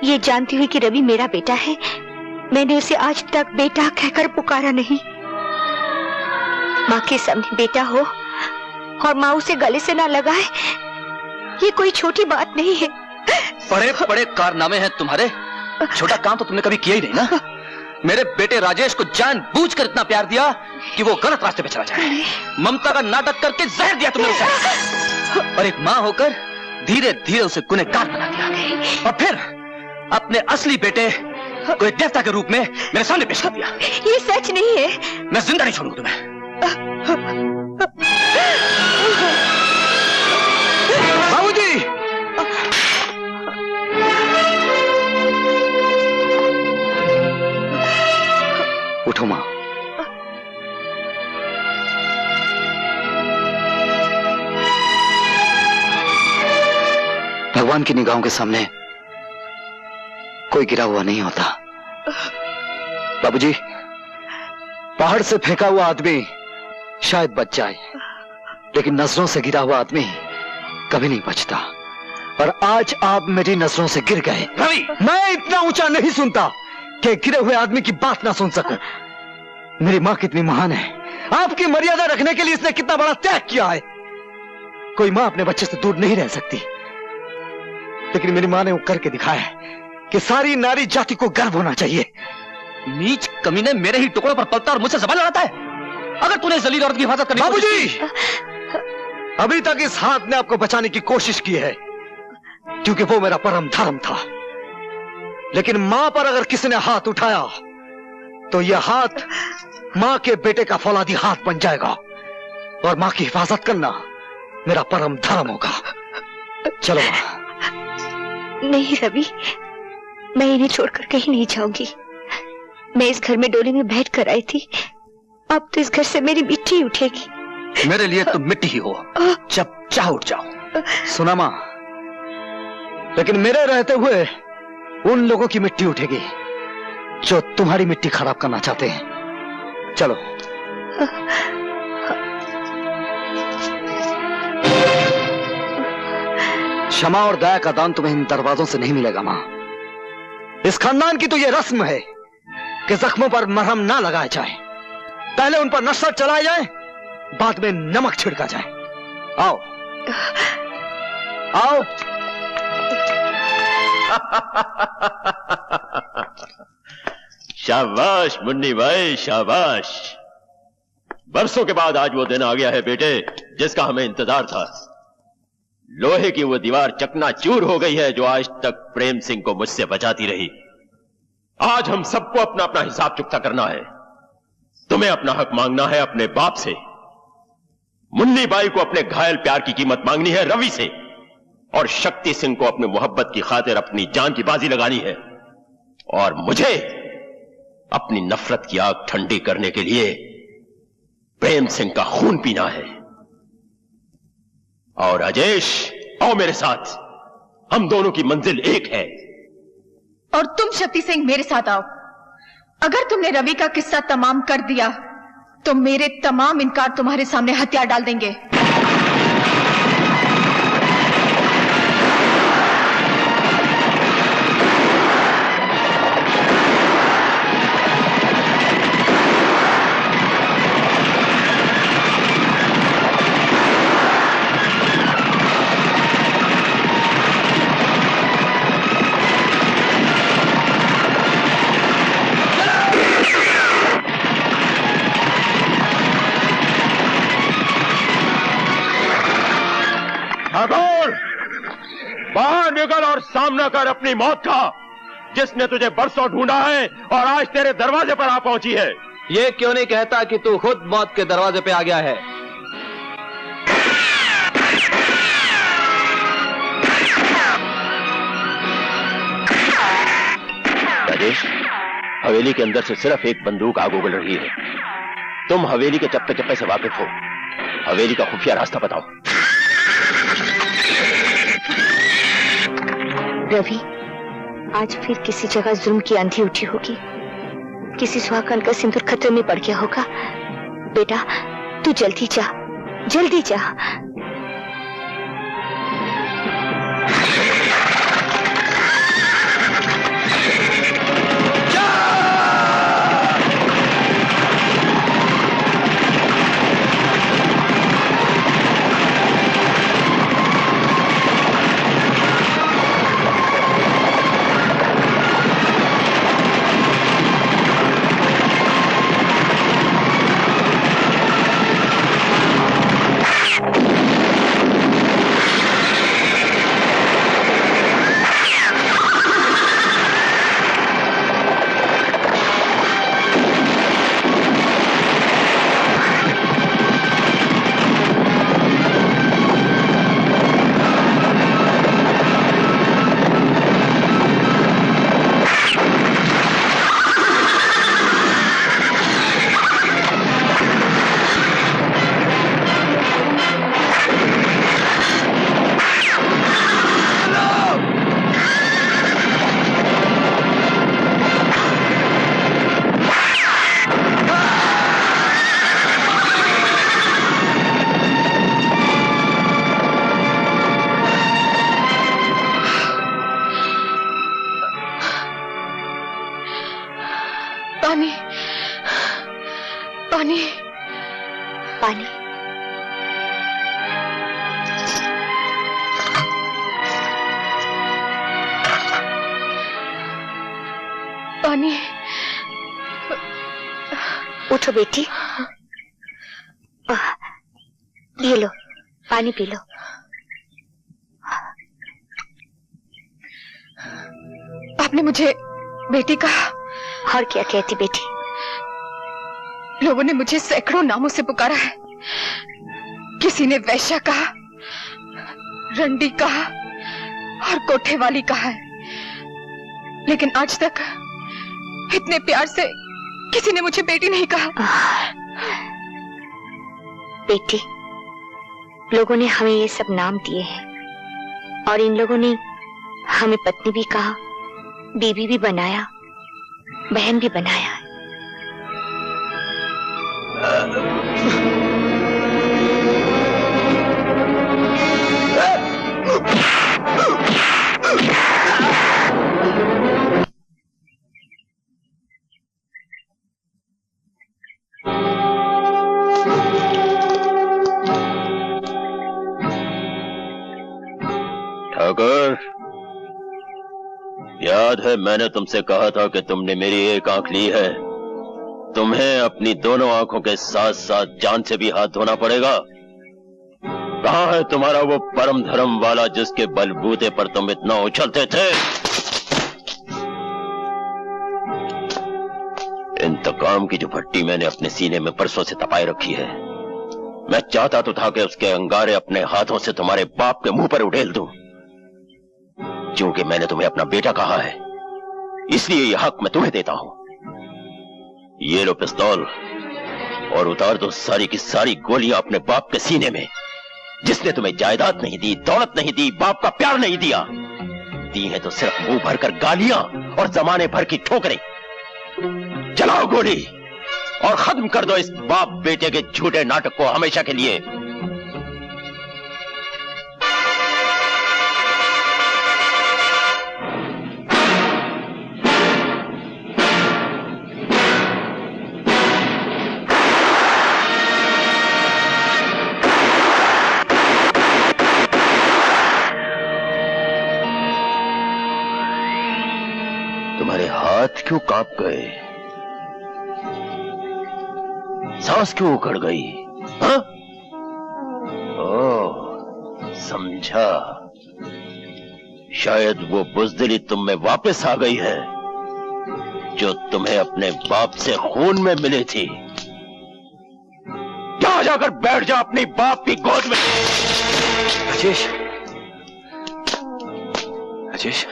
ये जानती हुई कि रवि मेरा बेटा है, मैंने उसे आज तक बेटा कहकर पुकारा नहीं। माँ के सामने बेटा हो और माँ उसे गले से ना लगाए, ये कोई छोटी बात नहीं है। बड़े बड़े कारनामे हैं तुम्हारे, छोटा काम तो तुमने कभी किया ही नहीं ना। मेरे बेटे राजेश को जानबूझकर इतना प्यार दिया कि वो गलत रास्ते पे चला जाए। ममता का नाटक करके जहर दिया तुमने उसे, और एक माँ होकर धीरे धीरे उसे गुनहगार बना दिया, और फिर अपने असली बेटे को एक देवता के रूप में मेरे सामने पेश कर दिया। ये सच नहीं है। मैं जिंदा नहीं छोड़ूंगा तुम्हें। उठो मां। भगवान की निगाहों के सामने कोई गिरा हुआ नहीं होता। बाबूजी, पहाड़ से फेंका हुआ आदमी शायद बच जाए, लेकिन नजरों से गिरा हुआ आदमी कभी नहीं बचता। और आज आप मेरी नजरों से गिर गए। रवि, मैं इतना ऊंचा नहीं सुनता कि गिरे हुए आदमी की बात ना सुन सकूं। मेरी मां कितनी महान है, आपकी मर्यादा रखने के लिए इसने कितना बड़ा त्याग किया है। कोई मां अपने बच्चे से दूर नहीं रह सकती, लेकिन मेरी मां ने वो करके दिखाया है कि सारी नारी जाति को गर्व होना चाहिए। नीच कमीने मेरे ही टुकड़ों पर पलता और मुझसे सवाल लड़ाता है। अगर तूने जलील औरत की हिफाजत करनी बाबूजी, अभी तक इस हाथ ने आपको बचाने की कोशिश की है, क्योंकि वो मेरा परम धर्म था। लेकिन मां पर अगर किसी ने हाथ उठाया तो यह हाथ मां के बेटे का फौलादी हाथ बन जाएगा, और मां की हिफाजत करना मेरा परम धर्म होगा। चलो मां। नहीं रवि, मैं इन्हें छोड़कर कहीं नहीं जाऊंगी। मैं इस घर में डोली में बैठ कर आई थी, अब तो इस घर से मेरी मिट्टी उठेगी। मेरे लिए तुम मिट्टी ही हो, जब चाह उठ जाओ। सुना मां, लेकिन मेरे रहते हुए उन लोगों की मिट्टी उठेगी जो तुम्हारी मिट्टी खराब करना चाहते हैं। चलो। क्षमा और दया का दान तुम्हें इन दरवाजों से नहीं मिलेगा मां। इस खानदान की तो यह रस्म है कि जख्मों पर मरहम ना लगाया जाए, पहले उन पर नशा चलाया जाए, बाद में नमक छिड़का जाए। आओ आओ। शाबाश मुन्नी भाई, शाबाश। बरसों के बाद आज वो दिन आ गया है बेटे, जिसका हमें इंतजार था। लोहे की वो दीवार चकनाचूर हो गई है जो आज तक प्रेम सिंह को मुझसे बचाती रही। आज हम सबको अपना अपना हिसाब चुकता करना है। तुम्हें अपना हक मांगना है अपने बाप से, मुन्नी बाई को अपने घायल प्यार की कीमत मांगनी है रवि से, और शक्ति सिंह को अपनी मोहब्बत की खातिर अपनी जान की बाजी लगानी है, और मुझे अपनी नफरत की आग ठंडी करने के लिए प्रेम सिंह का खून पीना है। और राजेश, आओ मेरे साथ, हम दोनों की मंजिल एक है। और तुम शक्ति सिंह मेरे साथ आओ। अगर तुमने रवि का किस्सा तमाम कर दिया तो मेरे तमाम इनकार तुम्हारे सामने हथियार डाल देंगे। बाहर निकल और सामना कर अपनी मौत का, जिसने तुझे बरसों ढूंढा है और आज तेरे दरवाजे पर आ पहुंची है। ये क्यों नहीं कहता कि तू खुद मौत के दरवाजे पे आ गया है? राजेश, हवेली के अंदर से सिर्फ एक बंदूक आग उगल रही है। तुम हवेली के चप्पे चप्पे से वाकिफ हो, हवेली का खुफिया रास्ता बताओ। रवि, आज फिर किसी जगह जुल्म की आंधी उठी होगी, किसी सुहागन का सिंदूर खतरे में पड़ गया होगा। बेटा, तू जल्दी जा, जल्दी जा। पानी। पानी। उठो बेटी, ये लो पानी पी लो। आपने मुझे बेटी कहा? और क्या कहती बेटी? लोगों ने मुझे सैकड़ों नामों से पुकारा है। किसी ने वैश्या कहा, रंडी कहा और कोठे वाली कहा है, लेकिन आज तक इतने प्यार से किसी ने मुझे बेटी नहीं कहा। बेटी, लोगों ने हमें ये सब नाम दिए हैं और इन लोगों ने हमें पत्नी भी कहा, बीवी भी बनाया, बहन भी बनाया। ठाकुर, याद है मैंने तुमसे कहा था कि तुमने मेरी एक आंख ली है, तुम्हें अपनी दोनों आंखों के साथ साथ जान से भी हाथ धोना पड़ेगा। कहां है तुम्हारा वो परम धर्म वाला जिसके बलबूते पर तुम इतना उछलते थे? इंतकाम की जो भट्टी मैंने अपने सीने में परसों से तपाए रखी है, मैं चाहता तो था कि उसके अंगारे अपने हाथों से तुम्हारे बाप के मुंह पर उड़ेल दूं। क्योंकि मैंने तुम्हें अपना बेटा कहा है, इसलिए यह हक मैं तुम्हें देता हूं। ये लो पिस्तौल और उतार दो सारी की सारी गोलियां अपने बाप के सीने में, जिसने तुम्हें जायदाद नहीं दी, दौलत नहीं दी, बाप का प्यार नहीं दिया। दी है तो सिर्फ मुंह भरकर गालियां और जमाने भर की ठोकरें। चलाओ गोली और खत्म कर दो इस बाप बेटे के झूठे नाटक को हमेशा के लिए। तुम्हारे हाथ क्यों कांप गए? सांस क्यों उखड़ गई? हाँ? ओह, समझा। शायद वो बुज़दिली तुम में वापस आ गई है जो तुम्हें अपने बाप से खून में मिली थी। जा जाकर बैठ जा अपनी बाप की गोद में। राजेश, राजेश।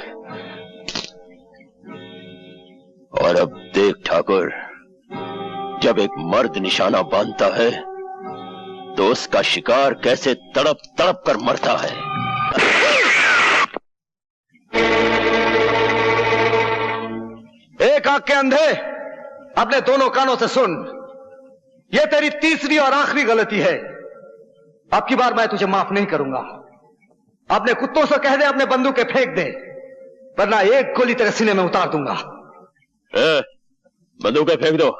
और अब देख ठाकुर, जब एक मर्द निशाना बांधता है तो उसका शिकार कैसे तड़प तड़प कर मरता है। एक आंख के अंधे, अपने दोनों कानों से सुन। यह तेरी तीसरी और आखिरी गलती है। अब की बार मैं तुझे माफ नहीं करूंगा। अपने कुत्तों से कह दे अपने बंदूकें फेंक दे, वरना एक गोली तेरे सीने में उतार दूंगा। बंदूकें फेंक दो।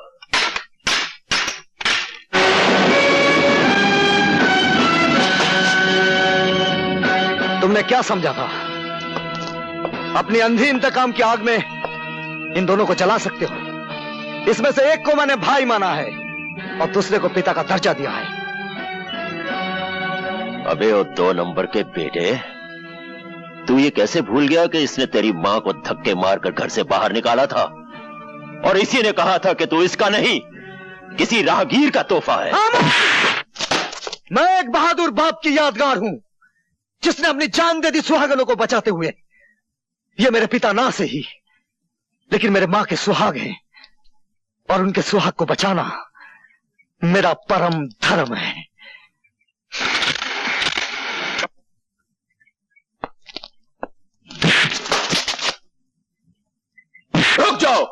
तुमने क्या समझा था? अपनी अंधी इंतकाम की आग में इन दोनों को जला सकते हो? इसमें से एक को मैंने भाई माना है और दूसरे को पिता का दर्जा दिया है। अबे वो 2 नंबर के बेटे, तू ये कैसे भूल गया कि इसने तेरी मां को धक्के मारकर घर से बाहर निकाला था और इसी ने कहा था कि तू इसका नहीं, किसी राहगीर का तोहफा है। मैं एक बहादुर बाप की यादगार हूं जिसने अपनी जान दे दी सुहागनों को बचाते हुए। ये मेरे पिता ना से ही, लेकिन मेरे मां के सुहाग हैं और उनके सुहाग को बचाना मेरा परम धर्म है। रुक जाओ,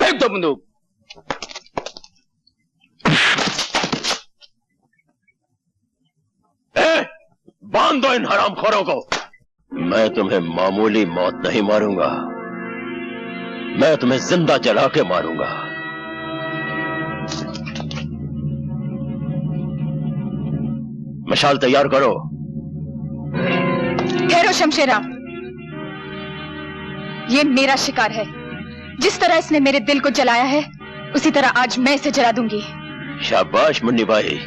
फेंक दो बंदूक। बांध दो इन हरामखोरों को। मैं तुम्हें मामूली मौत नहीं मारूंगा, मैं तुम्हें जिंदा जला के मारूंगा। मशाल तैयार करो। ठहरो शमशेरा, ये मेरा शिकार है। जिस तरह इसने मेरे दिल को जलाया है उसी तरह आज मैं इसे जला दूंगी। शाबाश मुन्नी भाई।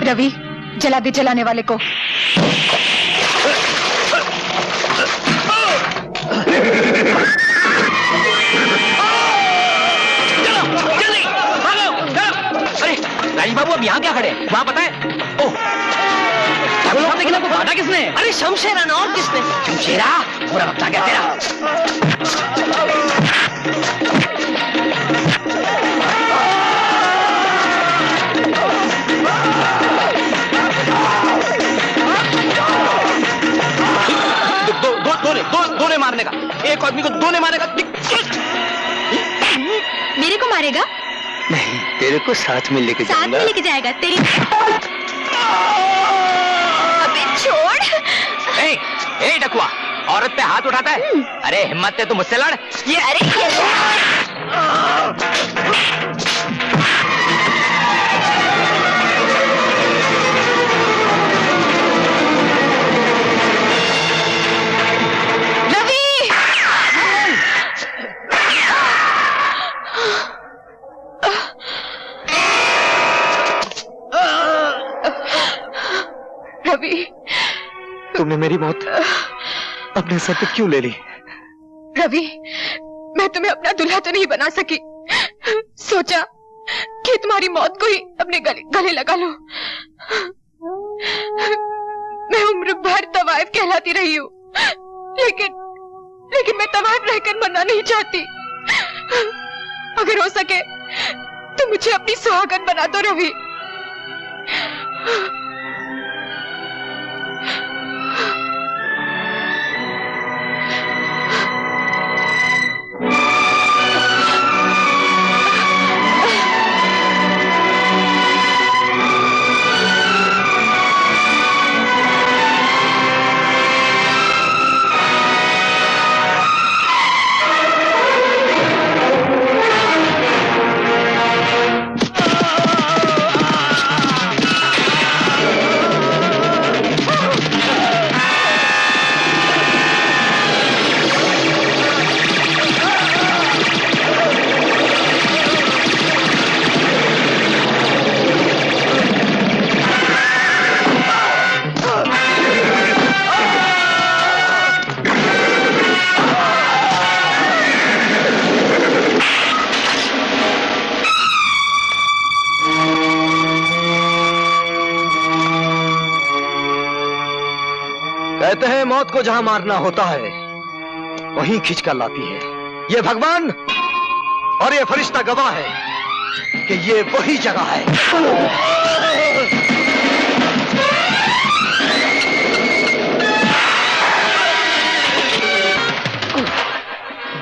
रवि, जला दे जलाने वाले को। राजी बाबू अब यहाँ क्या खड़े हैं? वहाँ पता है? ओह, लेकिन आपको बांधा किसने? अरे शमशेरा ना, और किसने? शमशेरा? पूरा वक्ता क्या तेरा? दोने मारने का, एक आदमी को दोने मारेगा। मेरे को मारेगा? नहीं, तेरे को साथ में लेके साथ में लेके जाएगा तेरी। अबे छोड़। ए डकुआ, औरत पे हाथ उठाता है? अरे हिम्मत है तो मुझसे लड़। ये अरे रवि, तुमने मेरी मौत अपने सर पे क्यों ले ली? रवि, मैं तुम्हें अपना दूल्हा तो नहीं बना सकी। सोचा कि तुम्हारी मौत को ही अपने गले लगा लो। मैं उम्र भर तवाइफ कहलाती रही हूँ, लेकिन मैं तवाइफ रहकर मरना नहीं चाहती। अगर हो सके तो मुझे अपनी सुहागन बना दो रवि। कहते हैं मौत को जहां मारना होता है वहीं खींच कर लाती है। ये भगवान और ये फरिश्ता गवाह है कि ये वही जगह है।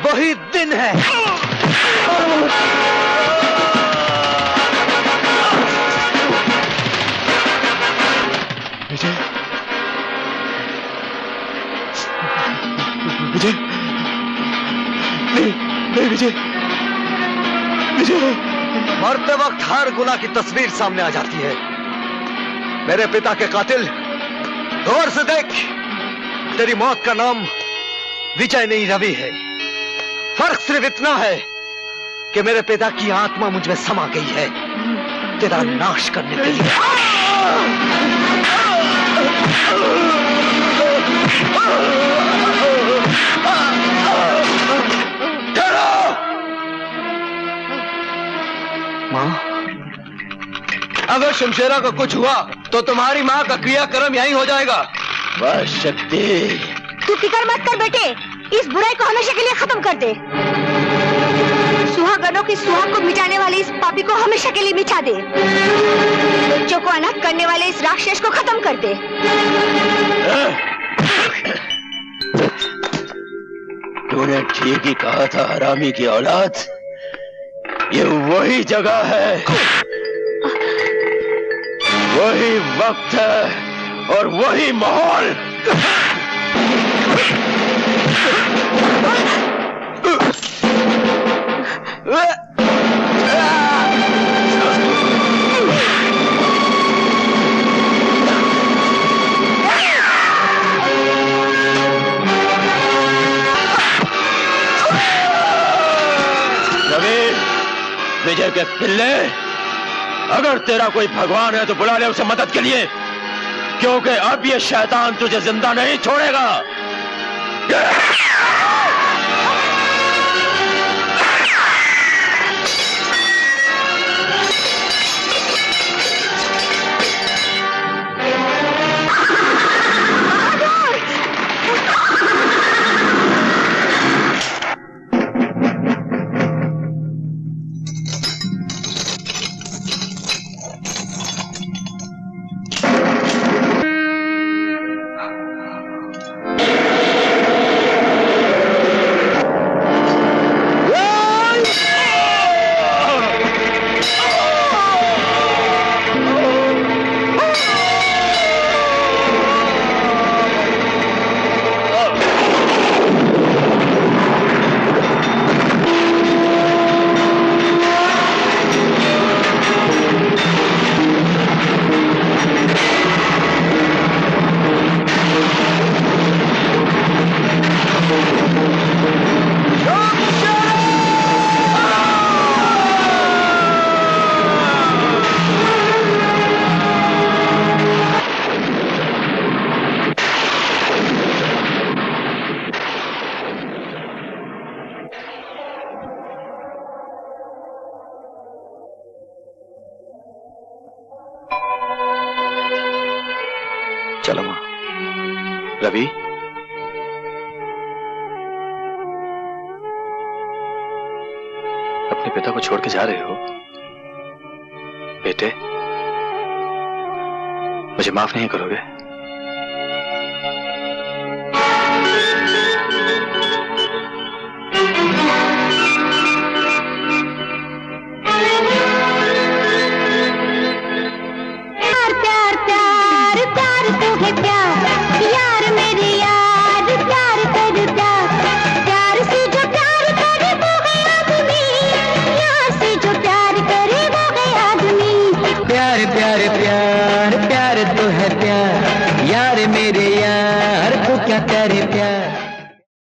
वही दिन है। विजय, विजय, नहीं विजय, विजय। मरते वक्त हर गुनाह की तस्वीर सामने आ जाती है। मेरे पिता के कातिल, गौर से देख, तेरी मौत का नाम विजय नहीं रवि है। फर्क सिर्फ इतना है कि मेरे पिता की आत्मा मुझ में समा गई है तेरा नाश करने के लिए। माँ, अगर शमशेरा को कुछ हुआ तो तुम्हारी माँ का क्रियाक्रम यहीं हो जाएगा। बस शक्ति, तू फिक्र मत कर बेटे, इस बुराई को हमेशा के लिए खत्म कर दे। सुहागनों की सुहाग को मिटाने वाले इस पापी को हमेशा के लिए मिटा दे। बच्चों को अनाथ करने वाले इस राक्षस को खत्म कर दे। तूने ठीक ही कहा था हरामी की औलाद, ये वही जगह है, वही वक्त है और वही माहौल। विजय के पिल्ले, अगर तेरा कोई भगवान है तो बुला ले उसे मदद के लिए, क्योंकि अब ये शैतान तुझे जिंदा नहीं छोड़ेगा। चलो मां। रवि, अपने पिता को छोड़ के जा रहे हो? बेटे, मुझे माफ नहीं करोगे? प्यार तो है प्यार, यार मेरे यार तो क्या करे प्यार।